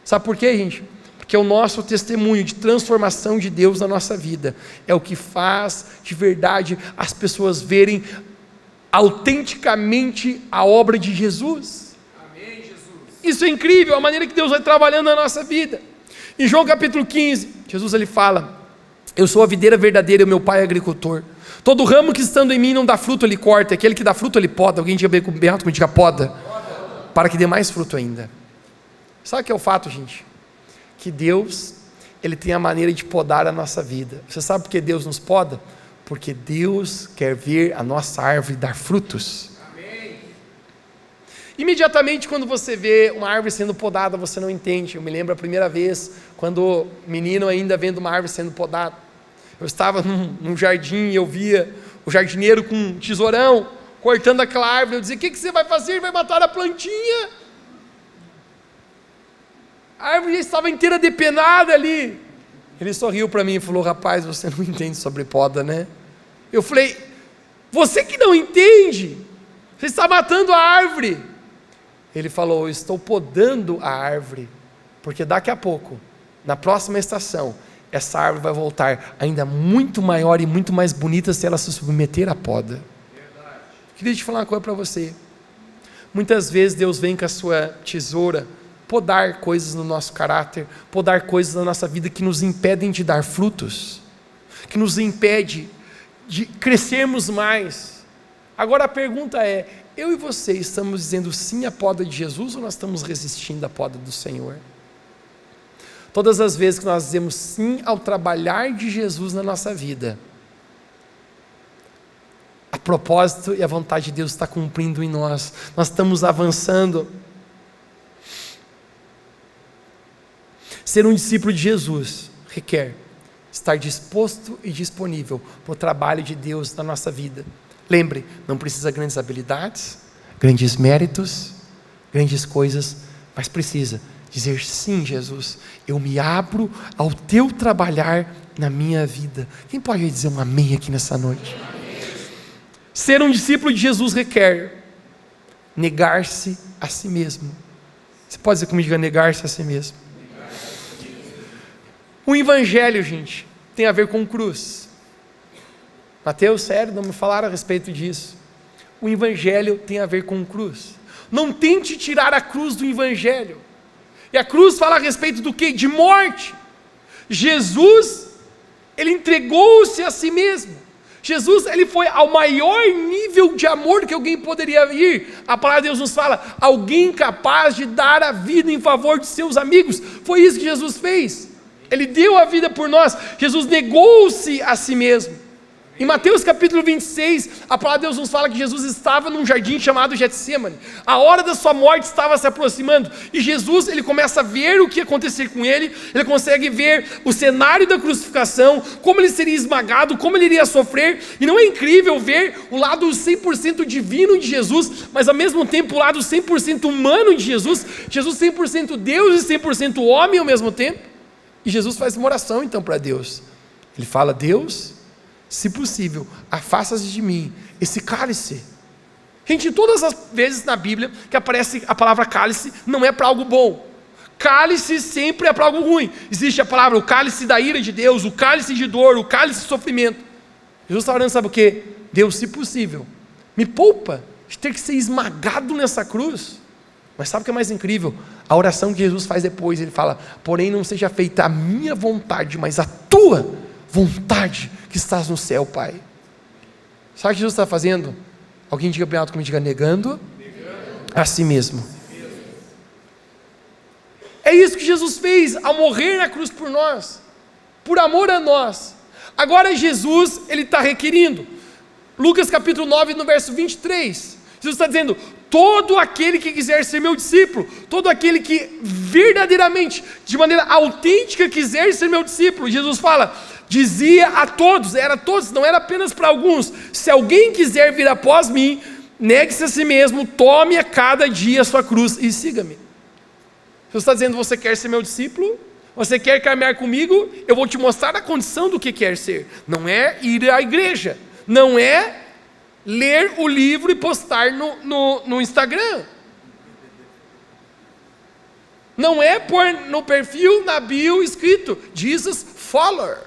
Sabe por quê, gente? Porque o nosso testemunho de transformação de Deus na nossa vida é o que faz de verdade as pessoas verem autenticamente a obra de Jesus. Amém, Jesus. Isso é incrível, a maneira que Deus vai trabalhando na nossa vida. Em João capítulo 15, Jesus ele fala Eu sou a videira verdadeira e o meu pai é agricultor. Todo ramo que estando em mim não dá fruto, ele corta. Aquele que dá fruto, ele poda. Alguém diga bem alto, diga poda. Para que dê mais fruto ainda. Sabe o que é o fato, gente? Que Deus, Ele tem a maneira de podar a nossa vida. Você sabe por que Deus nos poda? Porque Deus quer ver a nossa árvore dar frutos. Amém. Imediatamente quando você vê uma árvore sendo podada, você não entende. Eu me lembro a primeira vez, quando menino ainda vendo uma árvore sendo podada. Eu estava num jardim e eu via o jardineiro com um tesourão, cortando aquela árvore. Eu dizia: o que você vai fazer? Ele vai matar a plantinha. A árvore já estava inteira depenada ali. Ele sorriu para mim e falou: rapaz, você não entende sobre poda, né? Eu falei: você que não entende, você está matando a árvore. Ele falou: eu estou podando a árvore, porque daqui a pouco, na próxima estação, essa árvore vai voltar ainda muito maior e muito mais bonita se ela se submeter à poda. Verdade. Queria te falar uma coisa para você. Muitas vezes Deus vem com a sua tesoura podar coisas no nosso caráter, podar coisas na nossa vida que nos impedem de dar frutos, que nos impede de crescermos mais. Agora a pergunta é: eu e você estamos dizendo sim à poda de Jesus ou nós estamos resistindo à poda do Senhor? Todas as vezes que nós dizemos sim ao trabalhar de Jesus na nossa vida, a propósito e a vontade de Deus está cumprindo em nós, nós estamos avançando. Ser um discípulo de Jesus requer estar disposto e disponível para o trabalho de Deus na nossa vida. Lembre, não precisa grandes habilidades, grandes méritos, grandes coisas, mas precisa dizer sim, Jesus, eu me abro ao teu trabalhar na minha vida. Quem pode dizer um amém aqui nessa noite? Ser um discípulo de Jesus requer negar-se a si mesmo. Você pode dizer comigo, negar-se a si mesmo? O evangelho, gente, tem a ver com cruz. Mateus, sério, não me falaram a respeito disso. O evangelho tem a ver com cruz. Não tente tirar a cruz do evangelho. E a cruz fala a respeito do quê? De morte. Jesus, ele entregou-se a si mesmo. Jesus, ele foi ao maior nível de amor que alguém poderia ir. A palavra de Deus nos fala: alguém capaz de dar a vida em favor de seus amigos. Foi isso que Jesus fez. Ele deu a vida por nós. Jesus negou-se a si mesmo. Em Mateus capítulo 26, a palavra de Deus nos fala que Jesus estava num jardim chamado Getsêmani. A hora da sua morte estava se aproximando. E Jesus, ele começa a ver o que ia acontecer com ele. Ele consegue ver o cenário da crucificação, como ele seria esmagado, como ele iria sofrer. E não é incrível ver o lado 100% divino de Jesus, mas ao mesmo tempo o lado 100% humano de Jesus. Jesus 100% Deus e 100% homem ao mesmo tempo. E Jesus faz uma oração então para Deus. Ele fala: Deus, se possível, afasta-se de mim esse cálice. Gente, todas as vezes na Bíblia que aparece a palavra cálice, não é para algo bom. Cálice sempre é para algo ruim. Existe a palavra, o cálice da ira de Deus, o cálice de dor, o cálice de sofrimento. Jesus está orando, sabe o quê? Deus, se possível, me poupa de ter que ser esmagado nessa cruz. Mas sabe o que é mais incrível? A oração que Jesus faz depois, ele fala: porém não seja feita a minha vontade, mas a tua vontade que estás no céu, Pai. Sabe o que Jesus está fazendo? Alguém diga bem alto comigo, diga: negando a si mesmo. É isso que Jesus fez ao morrer na cruz por nós, por amor a nós. Agora Jesus, ele está requerindo. Lucas capítulo 9, no verso 23, Jesus está dizendo: todo aquele que quiser ser meu discípulo, todo aquele que verdadeiramente, de maneira autêntica quiser ser meu discípulo. Jesus fala, dizia a todos, era todos, não era apenas para alguns: se alguém quiser vir após mim, negue-se a si mesmo, tome a cada dia a sua cruz e siga-me. Jesus está dizendo: você quer ser meu discípulo? Você quer caminhar comigo? Eu vou te mostrar a condição do que quer ser. Não é ir à igreja, não é ler o livro e postar no Instagram, não é pôr no perfil, na bio, escrito Jesus Follower.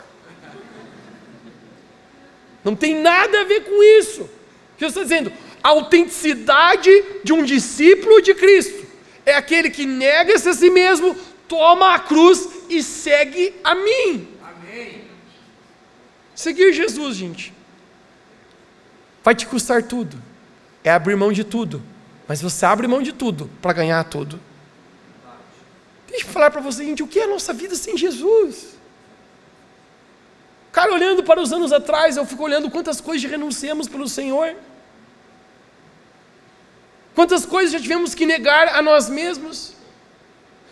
Não tem nada a ver com isso. Jesus está dizendo: a autenticidade de um discípulo de Cristo é aquele que nega-se a si mesmo, toma a cruz e segue a mim. Amém. Seguir Jesus, gente, vai te custar tudo. É abrir mão de tudo. Mas você abre mão de tudo para ganhar tudo. Deixa eu falar para você, gente, o que é a nossa vida sem Jesus? Cara, olhando para os anos atrás, eu fico olhando quantas coisas renunciamos pelo Senhor. Quantas coisas já tivemos que negar a nós mesmos.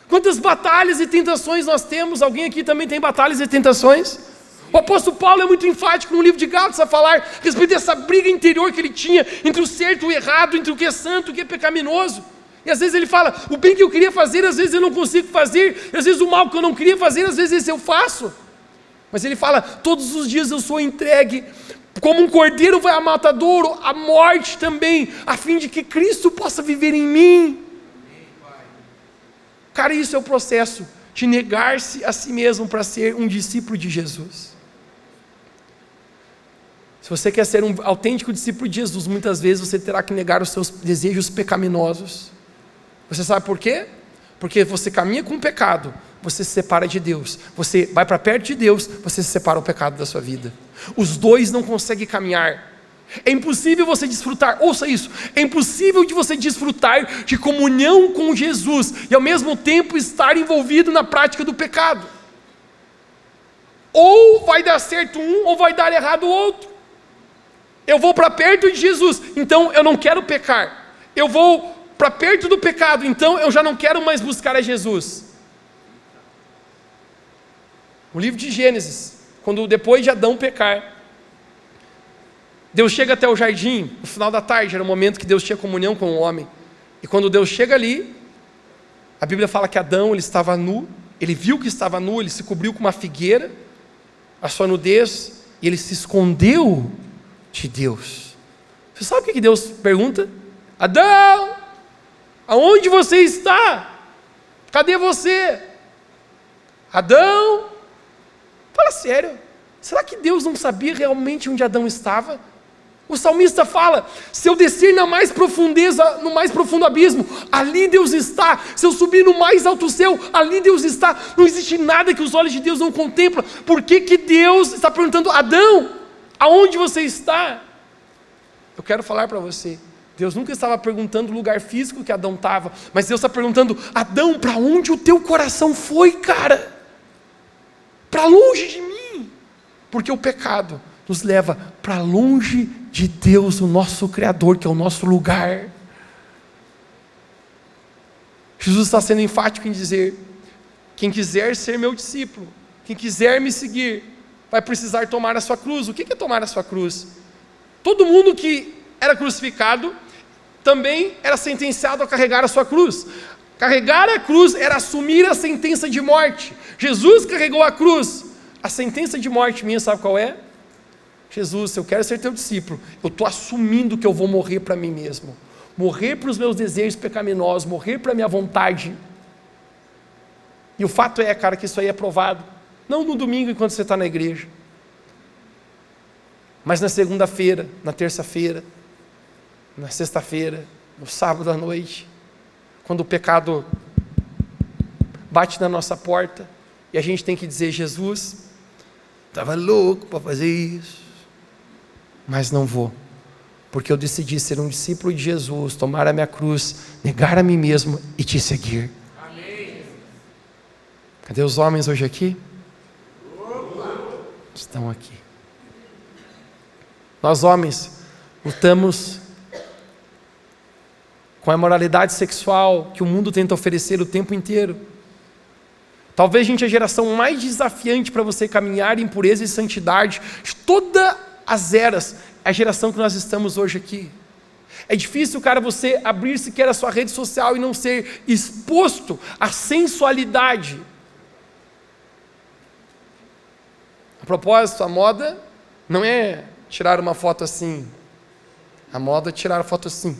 Quantas batalhas e tentações nós temos. Alguém aqui também tem batalhas e tentações? O apóstolo Paulo é muito enfático no livro de Gálatas a falar a respeito dessa briga interior que ele tinha entre o certo e o errado, entre o que é santo e o que é pecaminoso. E às vezes ele fala, o bem que eu queria fazer, às vezes eu não consigo fazer, e às vezes o mal que eu não queria fazer, às vezes esse eu faço. Mas ele fala, todos os dias eu sou entregue, como um cordeiro vai a matadouro, a morte também, a fim de que Cristo possa viver em mim. Cara, isso é o processo de negar-se a si mesmo para ser um discípulo de Jesus. Se você quer ser um autêntico discípulo de Jesus, muitas vezes você terá que negar os seus desejos pecaminosos. Você sabe por quê? Porque você caminha com o pecado, você se separa de Deus. Você vai para perto de Deus, você se separa do pecado da sua vida. Os dois não conseguem caminhar. É impossível você desfrutar, ouça isso, é impossível de você desfrutar de comunhão com Jesus e ao mesmo tempo estar envolvido na prática do pecado. Ou vai dar certo um, ou vai dar errado o outro. Eu vou para perto de Jesus, então eu não quero pecar. Eu vou para perto do pecado, então eu já não quero mais buscar a Jesus. O livro de Gênesis, quando depois de Adão pecar, Deus chega até o jardim, no final da tarde, era o momento que Deus tinha comunhão com o homem. E quando Deus chega ali, a Bíblia fala que Adão, ele estava nu, ele viu que estava nu, ele se cobriu com uma figueira, a sua nudez, e ele se escondeu de Deus. Você sabe o que Deus pergunta? Adão, aonde você está? Cadê você? Adão, fala sério, será que Deus não sabia realmente onde Adão estava? O salmista fala, se eu descer na mais profundeza, no mais profundo abismo, ali Deus está. Se eu subir no mais alto céu, ali Deus está. Não existe nada que os olhos de Deus não contemplam. Por que Deus está perguntando, Adão, aonde você está? Eu quero falar para você, Deus nunca estava perguntando o lugar físico que Adão estava, mas Deus está perguntando, Adão, para onde o teu coração foi, cara? Para longe de mim. Porque o pecado nos leva para longe de Deus, o nosso Criador, que é o nosso lugar. Jesus está sendo enfático em dizer, quem quiser ser meu discípulo, quem quiser me seguir, vai precisar tomar a sua cruz. O que é tomar a sua cruz? Todo mundo que era crucificado, também era sentenciado a carregar a sua cruz. Carregar a cruz era assumir a sentença de morte. Jesus carregou a cruz. A sentença de morte minha, sabe qual é? Jesus, se eu quero ser teu discípulo, eu estou assumindo que eu vou morrer para mim mesmo. Morrer para os meus desejos pecaminosos, morrer para a minha vontade. E o fato é, cara, que isso aí é provado. Não no domingo enquanto você está na igreja. Mas na segunda-feira, na terça-feira, na sexta-feira, no sábado à noite, quando o pecado bate na nossa porta, e a gente tem que dizer, Jesus, estava louco para fazer isso, mas não vou, porque eu decidi ser um discípulo de Jesus, tomar a minha cruz, negar a mim mesmo e te seguir. Amém. Cadê os homens hoje aqui? Estão aqui. Nós homens lutamos com a imoralidade sexual que o mundo tenta oferecer o tempo inteiro. Talvez a gente é a geração mais desafiante para você caminhar em pureza e santidade de todas as eras, a geração que nós estamos hoje aqui. É difícil, cara, você abrir sequer a sua rede social e não ser exposto à sensualidade. A propósito, a moda não é tirar uma foto assim. A moda é tirar a foto assim.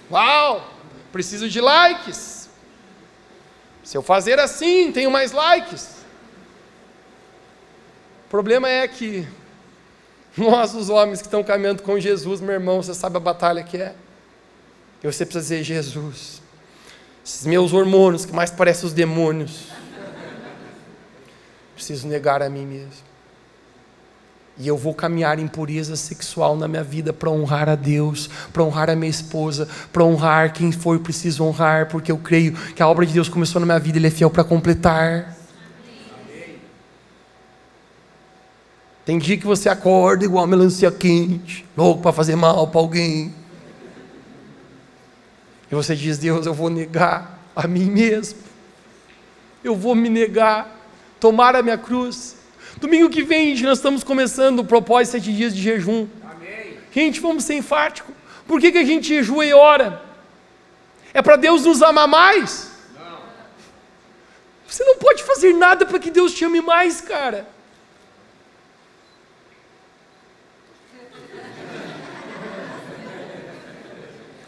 Uau, preciso de likes. Se eu fazer assim, tenho mais likes. O problema é que nós, os homens que estão caminhando com Jesus, meu irmão, você sabe a batalha que é? E você precisa dizer, Jesus, esses meus hormônios que mais parecem os demônios, preciso negar a mim mesmo. E eu vou caminhar em pureza sexual na minha vida para honrar a Deus, para honrar a minha esposa, para honrar quem for preciso honrar, porque eu creio que a obra de Deus começou na minha vida, Ele é fiel para completar. Amém. Tem dia que você acorda igual uma melancia quente, louco para fazer mal para alguém. E você diz: Deus, eu vou negar a mim mesmo. Eu vou me negar, tomar a minha cruz. Domingo que vem, gente, nós estamos começando o propósito 7 dias de jejum. Amém. Gente, vamos ser enfáticos. Por que a gente jejua e ora? É para Deus nos amar mais? Não. Você não pode fazer nada para que Deus te ame mais, cara.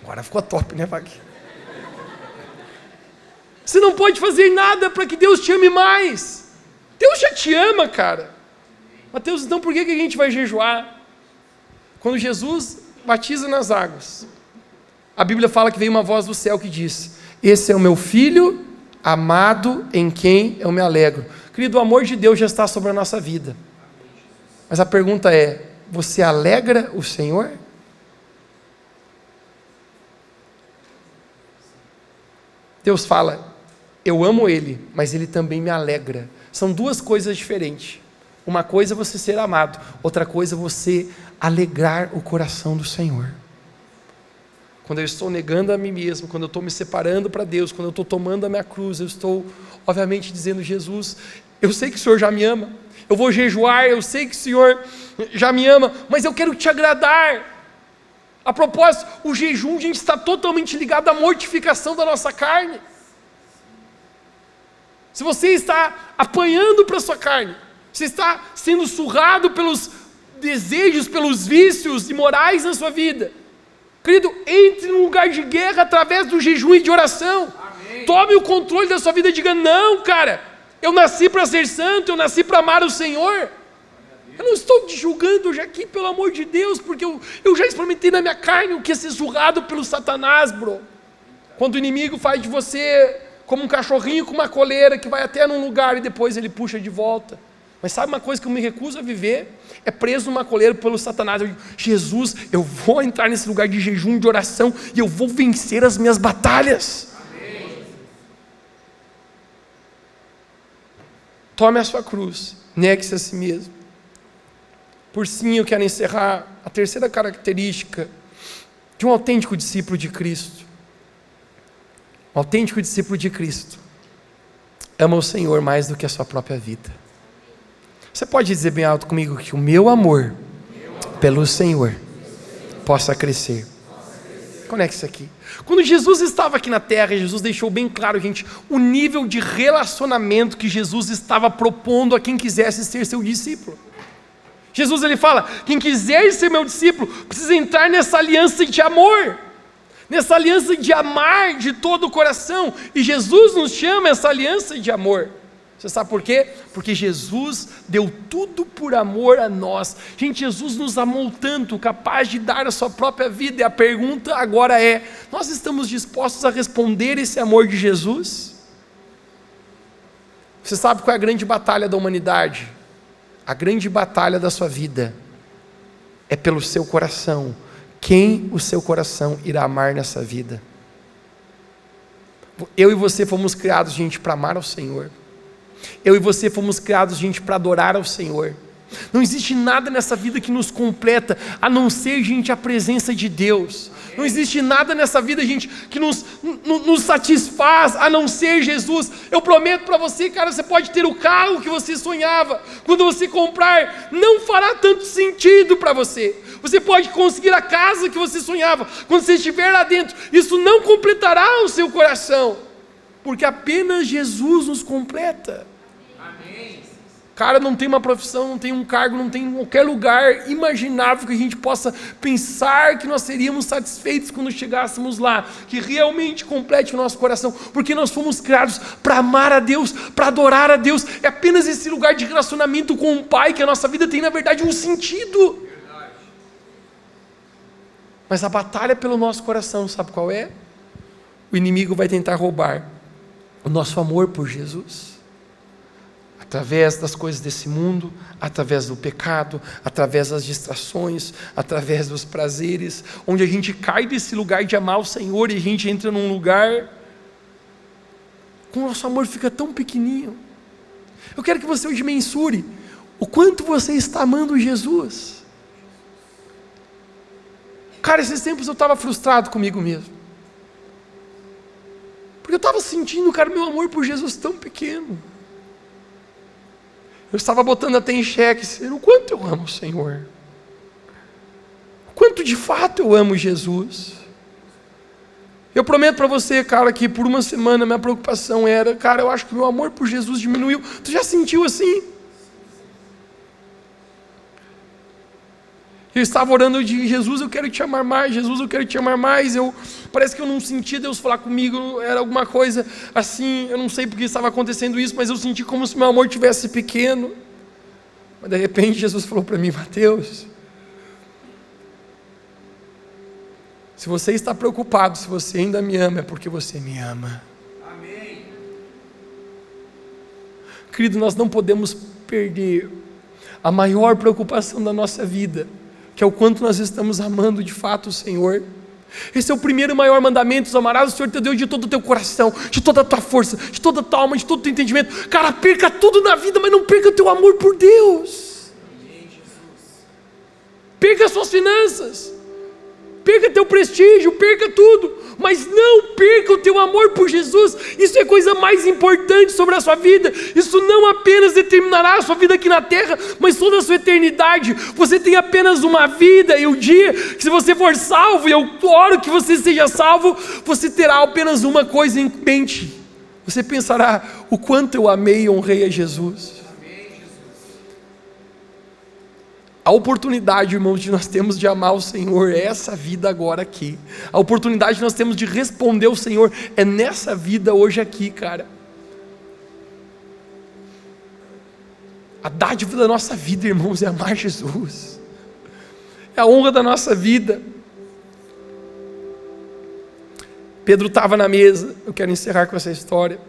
Agora ficou top, né, Wagner? Você não pode fazer nada para que Deus te ame mais. Deus já te ama, cara. Mateus, então por que a gente vai jejuar? Quando Jesus batiza nas águas, a Bíblia fala que veio uma voz do céu que diz: esse é o meu filho amado em quem eu me alegro. Querido, o amor de Deus já está sobre a nossa vida. Mas a pergunta é: você alegra o Senhor? Deus fala: eu amo Ele, mas Ele também me alegra. São duas coisas diferentes. Uma coisa é você ser amado, outra coisa é você alegrar o coração do Senhor. Quando eu estou negando a mim mesmo, quando eu estou me separando para Deus, quando eu estou tomando a minha cruz, eu estou, obviamente, dizendo: Jesus, eu sei que o Senhor já me ama, eu vou jejuar, eu sei que o Senhor já me ama, mas eu quero te agradar. A propósito, o jejum, gente, está totalmente ligado à mortificação da nossa carne. Se você está apanhando para a sua carne, você está sendo surrado pelos desejos, pelos vícios imorais na sua vida, querido, entre num lugar de guerra através do jejum e de oração. Amém. Tome o controle da sua vida e diga: não, cara, eu nasci para ser santo, eu nasci para amar o Senhor. Eu não estou te julgando já aqui, pelo amor de Deus, porque eu já experimentei na minha carne o que é ser surrado pelo Satanás, bro. Quando o inimigo faz de você como um cachorrinho com uma coleira que vai até num lugar e depois ele puxa de volta. Mas sabe uma coisa que eu me recuso a viver? É preso numa coleira pelo Satanás. Eu digo: Jesus, eu vou entrar nesse lugar de jejum, de oração, e eu vou vencer as minhas batalhas. Amém. Tome a sua cruz, negue-se a si mesmo. Por fim, eu quero encerrar a terceira característica de um autêntico discípulo de Cristo. Um autêntico discípulo de Cristo ama o Senhor mais do que a sua própria vida. Você pode dizer bem alto comigo que o meu amor pelo Senhor possa crescer. Conecte-se aqui. Quando Jesus estava aqui na terra, Jesus deixou bem claro, gente, o nível de relacionamento que Jesus estava propondo a quem quisesse ser seu discípulo. Jesus, ele fala: quem quiser ser meu discípulo precisa entrar nessa aliança de amor, nessa aliança de amar de todo o coração. E Jesus nos chama essa aliança de amor. Você sabe por quê? Porque Jesus deu tudo por amor a nós. Gente, Jesus nos amou tanto, capaz de dar a sua própria vida. E a pergunta agora é: nós estamos dispostos a responder esse amor de Jesus? Você sabe qual é a grande batalha da humanidade? A grande batalha da sua vida é pelo seu coração. Quem o seu coração irá amar nessa vida? Eu e você fomos criados, gente, para amar ao Senhor. Eu e você fomos criados, gente, para adorar ao Senhor. Não existe nada nessa vida que nos completa, a não ser, gente, a presença de Deus. Não existe nada nessa vida, gente, que nos satisfaz, a não ser Jesus. Eu prometo para você, cara, você pode ter o carro que você sonhava. Quando você comprar, não fará tanto sentido para você. Você pode conseguir a casa que você sonhava. Quando você estiver lá dentro, isso não completará o seu coração, porque apenas Jesus nos completa. Cara, não tem uma profissão, não tem um cargo, não tem qualquer lugar imaginável que a gente possa pensar que nós seríamos satisfeitos quando chegássemos lá, que realmente complete o nosso coração, porque nós fomos criados para amar a Deus, para adorar a Deus. É apenas esse lugar de relacionamento com o Pai que a nossa vida tem, na verdade, um sentido. Verdade. Mas a batalha pelo nosso coração, sabe qual é? O inimigo vai tentar roubar o nosso amor por Jesus. Através das coisas desse mundo, através do pecado, através das distrações, através dos prazeres, onde a gente cai desse lugar de amar o Senhor e a gente entra num lugar com o nosso amor fica tão pequenininho. Eu quero que você hoje mensure o quanto você está amando Jesus. Cara, esses tempos eu estava frustrado comigo mesmo, porque eu estava sentindo, cara, meu amor por Jesus tão pequeno. Eu estava botando até em xeque o quanto eu amo o Senhor, o quanto de fato eu amo Jesus. Eu prometo para você, cara, que por uma semana minha preocupação era, cara, eu acho que meu amor por Jesus diminuiu. Tu já sentiu assim? Eu estava orando de Jesus, eu quero te amar mais, Jesus, eu quero te amar mais. Parece que eu não senti Deus falar comigo, era alguma coisa assim, eu não sei porque estava acontecendo isso, mas eu senti como se meu amor tivesse pequeno. Mas de repente Jesus falou para mim: Mateus, se você está preocupado, se você ainda me ama, é porque você me ama. Amém. Querido, nós não podemos perder a maior preocupação da nossa vida, que é o quanto nós estamos amando de fato o Senhor. Esse é o primeiro e maior mandamento: amarás o Senhor teu Deus de todo o teu coração, de toda a tua força, de toda a tua alma, de todo o teu entendimento. Cara, perca tudo na vida, mas não perca o teu amor por Deus. Perca as suas finanças, perca teu prestígio, perca tudo, mas não perca o teu amor por Jesus. Isso é a coisa mais importante sobre a sua vida. Isso não apenas determinará a sua vida aqui na terra, mas toda a sua eternidade. Você tem apenas uma vida, e o dia que, se você for salvo, e eu oro que você seja salvo, você terá apenas uma coisa em mente. Você pensará: o quanto eu amei e honrei a Jesus. A oportunidade, irmãos, de nós temos de amar o Senhor é essa vida agora aqui. A oportunidade que nós temos de responder ao Senhor é nessa vida hoje aqui, cara. A dádiva da nossa vida, irmãos, é amar Jesus. É a honra da nossa vida. Pedro estava na mesa, eu quero encerrar com essa história.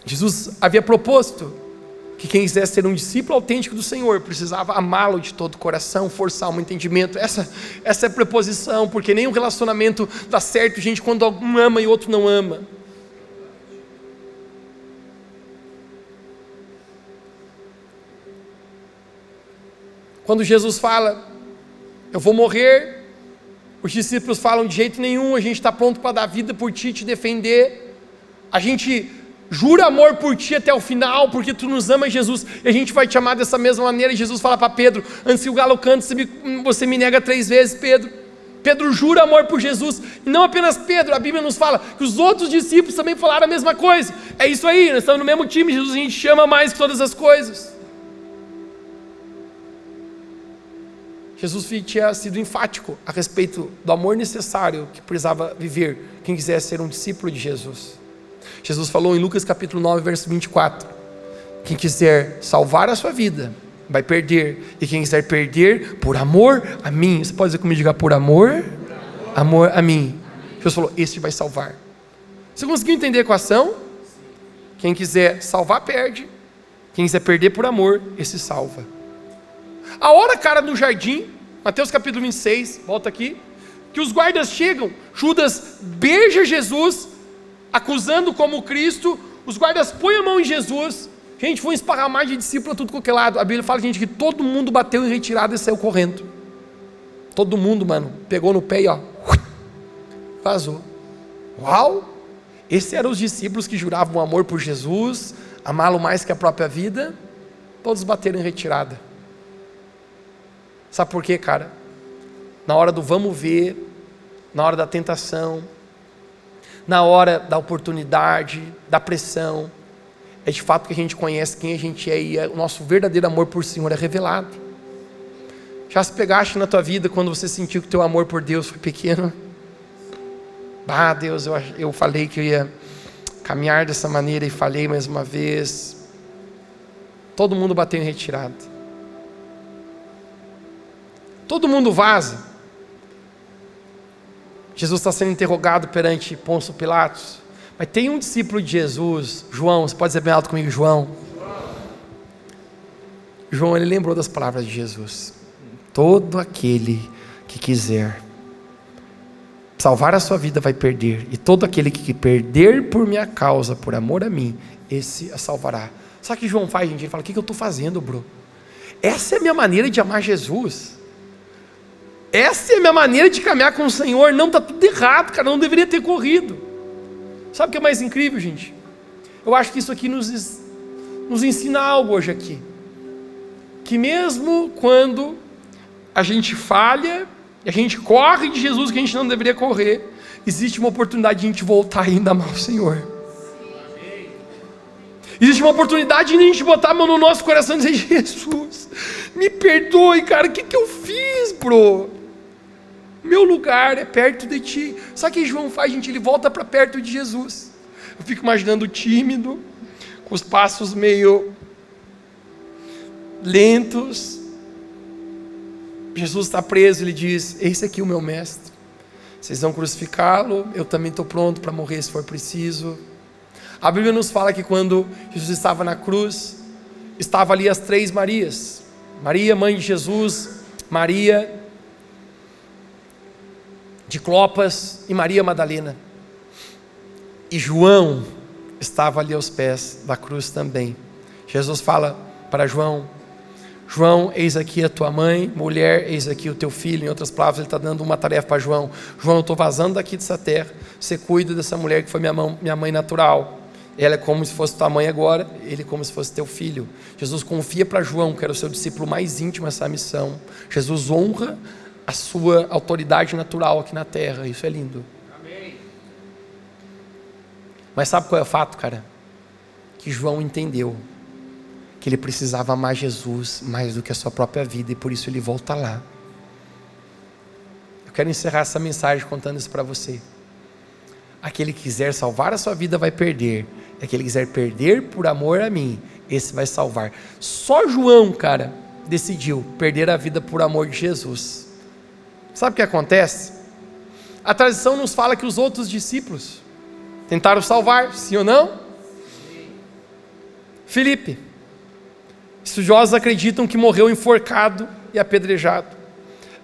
Jesus havia proposto que quem quisesse ser um discípulo autêntico do Senhor precisava amá-lo de todo o coração, forçar um entendimento. Essa é a preposição, porque nenhum relacionamento dá certo, gente, quando um ama e o outro não ama. Quando Jesus fala: eu vou morrer, os discípulos falam: de jeito nenhum, a gente está pronto para dar vida por ti, te defender. A gente jura amor por ti até o final, porque tu nos ama, Jesus, e a gente vai te amar dessa mesma maneira. E Jesus fala para Pedro: antes que o galo cante, você me nega 3 vezes, Pedro. Pedro jura amor por Jesus, e não apenas Pedro, a Bíblia nos fala que os outros discípulos também falaram a mesma coisa. É isso aí, nós estamos no mesmo time, Jesus, a gente chama mais que todas as coisas. Jesus tinha sido enfático a respeito do amor necessário que precisava viver quem quisesse ser um discípulo de Jesus. Jesus falou em Lucas capítulo 9, verso 24, quem quiser salvar a sua vida, vai perder, e quem quiser perder por amor a mim, você pode dizer comigo, diga: por amor a mim. Jesus falou: esse vai salvar. Você conseguiu entender a equação? Quem quiser salvar, perde. Quem quiser perder por amor, esse salva. A hora, cara, no jardim, Mateus capítulo 26, volta aqui, que os guardas chegam, Judas beija Jesus, acusando como Cristo, os guardas põem a mão em Jesus, gente, foi um esparramar de discípulo a tudo qualquer lado. A Bíblia fala, gente, que todo mundo bateu em retirada e saiu correndo. Todo mundo, mano, pegou no pé e ó, vazou. Uau! Esses eram os discípulos que juravam amor por Jesus, amá-lo mais que a própria vida. Todos bateram em retirada. Sabe por quê, cara? Na hora do vamos ver, na hora da tentação, na hora da oportunidade, da pressão, é de fato que a gente conhece quem a gente é, e o nosso verdadeiro amor por Senhor é revelado. Já se pegaste na tua vida quando você sentiu que o teu amor por Deus foi pequeno? Deus, eu falei que eu ia caminhar dessa maneira e falhei mais uma vez. Todo mundo bateu em retirada. Todo mundo vaza. Jesus está sendo interrogado perante Pôncio Pilatos. Mas tem um discípulo de Jesus, João, você pode dizer bem alto comigo, João? João, ele lembrou das palavras de Jesus. Todo aquele que quiser salvar a sua vida vai perder, e todo aquele que perder por minha causa, por amor a mim, esse a salvará. Sabe o que João faz, gente? Ele fala, o que eu estou fazendo, bro? Essa é a minha maneira de amar Jesus. Essa é a minha maneira de caminhar com o Senhor. Não, está tudo errado, cara, não deveria ter corrido. Sabe o que é mais incrível, gente? Eu acho que isso aqui nos ensina algo hoje aqui. Que mesmo quando a gente falha, a gente corre de Jesus que a gente não deveria correr, existe uma oportunidade de a gente voltar ainda a amar o Senhor. Existe uma oportunidade de a gente botar a mão no nosso coração e dizer, Jesus, me perdoe, cara, o que eu fiz, bro? Meu lugar é perto de ti. Sabe o que João faz, gente? Ele volta para perto de Jesus. Eu fico imaginando tímido, com os passos meio lentos. Jesus está preso, ele diz, esse aqui é o meu mestre. Vocês vão crucificá-lo, eu também estou pronto para morrer se for preciso. A Bíblia nos fala que quando Jesus estava na cruz, estava ali as 3 Marias. Maria, mãe de Jesus, Maria de Clopas e Maria Madalena. E João estava ali aos pés da cruz também. Jesus fala para João, João, eis aqui a tua mãe, mulher, eis aqui o teu filho. Em outras palavras, ele está dando uma tarefa para João. João, eu estou vazando daqui dessa terra, você cuida dessa mulher que foi minha mãe natural. Ela é como se fosse tua mãe agora, ele é como se fosse teu filho. Jesus confia para João, que era o seu discípulo mais íntimo, essa missão. Jesus honra a sua autoridade natural aqui na terra, isso é lindo. Amém. Mas sabe qual é o fato, cara? Que João entendeu que ele precisava amar Jesus mais do que a sua própria vida, e por isso ele volta lá. Eu quero encerrar essa mensagem contando isso para você. Aquele que quiser salvar a sua vida vai perder, e aquele que quiser perder por amor a mim, esse vai salvar. Só João, cara, decidiu perder a vida por amor de Jesus. Sabe o que acontece? A tradição nos fala que os outros discípulos tentaram salvar, sim ou não? Filipe, estudiosos acreditam que morreu enforcado e apedrejado.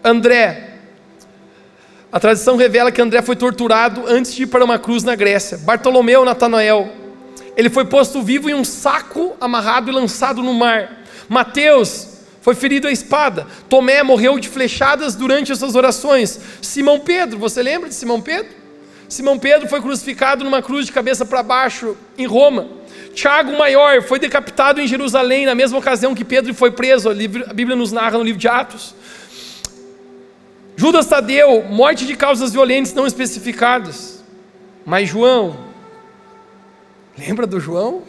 André, a tradição revela que André foi torturado antes de ir para uma cruz na Grécia. Bartolomeu, Natanael, ele foi posto vivo em um saco amarrado e lançado no mar. Mateus foi ferido à espada. Tomé morreu de flechadas durante as suas orações. Simão Pedro, você lembra de Simão Pedro? Simão Pedro foi crucificado numa cruz de cabeça para baixo em Roma. Tiago, o maior, foi decapitado em Jerusalém na mesma ocasião que Pedro foi preso. A Bíblia nos narra no livro de Atos. Judas Tadeu, morte de causas violentas não especificadas. Mas João, lembra do João?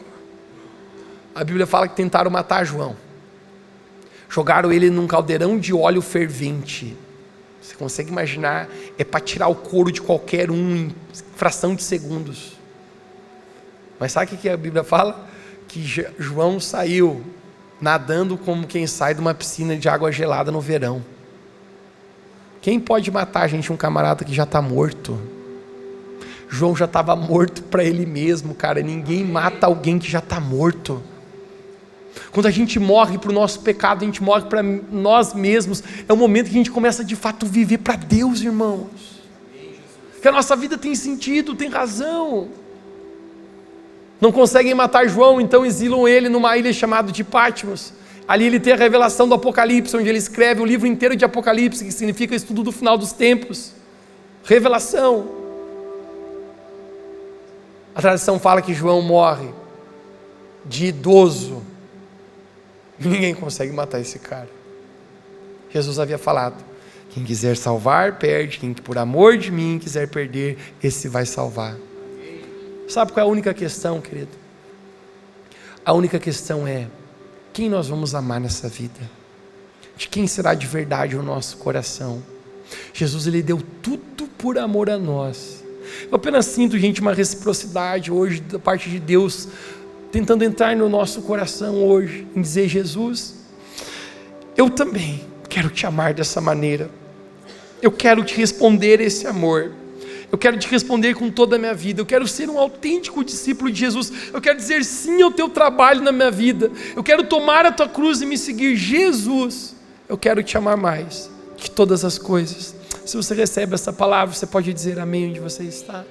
A Bíblia fala que tentaram matar João. Jogaram ele num caldeirão de óleo fervente. Você consegue imaginar? É para tirar o couro de qualquer um em fração de segundos. Mas sabe o que a Bíblia fala? Que João saiu nadando como quem sai de uma piscina de água gelada no verão. Quem pode matar, gente, um camarada que já está morto? João já estava morto para ele mesmo, cara. Ninguém mata alguém que já está morto. Quando a gente morre para o nosso pecado, a gente morre para nós mesmos. É o momento que a gente começa de fato a viver para Deus, irmãos. Que a nossa vida tem sentido, tem razão. Não conseguem matar João, então exilam ele numa ilha chamada de Patmos. Ali ele tem a revelação do Apocalipse, onde ele escreve o livro inteiro de Apocalipse, que significa estudo do final dos tempos. Revelação. A tradição fala que João morre de idoso. Ninguém consegue matar esse cara. Jesus havia falado, quem quiser salvar, perde. Quem por amor de mim quiser perder, esse vai salvar. Sabe qual é a única questão, querido? A única questão é, quem nós vamos amar nessa vida? De quem será de verdade o nosso coração? Jesus, ele deu tudo por amor a nós. Eu apenas sinto, gente, uma reciprocidade hoje da parte de Deus, tentando entrar no nosso coração hoje, em dizer, Jesus, eu também quero te amar dessa maneira. Eu quero te responder esse amor. Eu quero te responder com toda a minha vida. Eu quero ser um autêntico discípulo de Jesus. Eu quero dizer sim ao teu trabalho na minha vida. Eu quero tomar a tua cruz e me seguir. Jesus, eu quero te amar mais que todas as coisas. Se você recebe essa palavra, você pode dizer amém onde você está.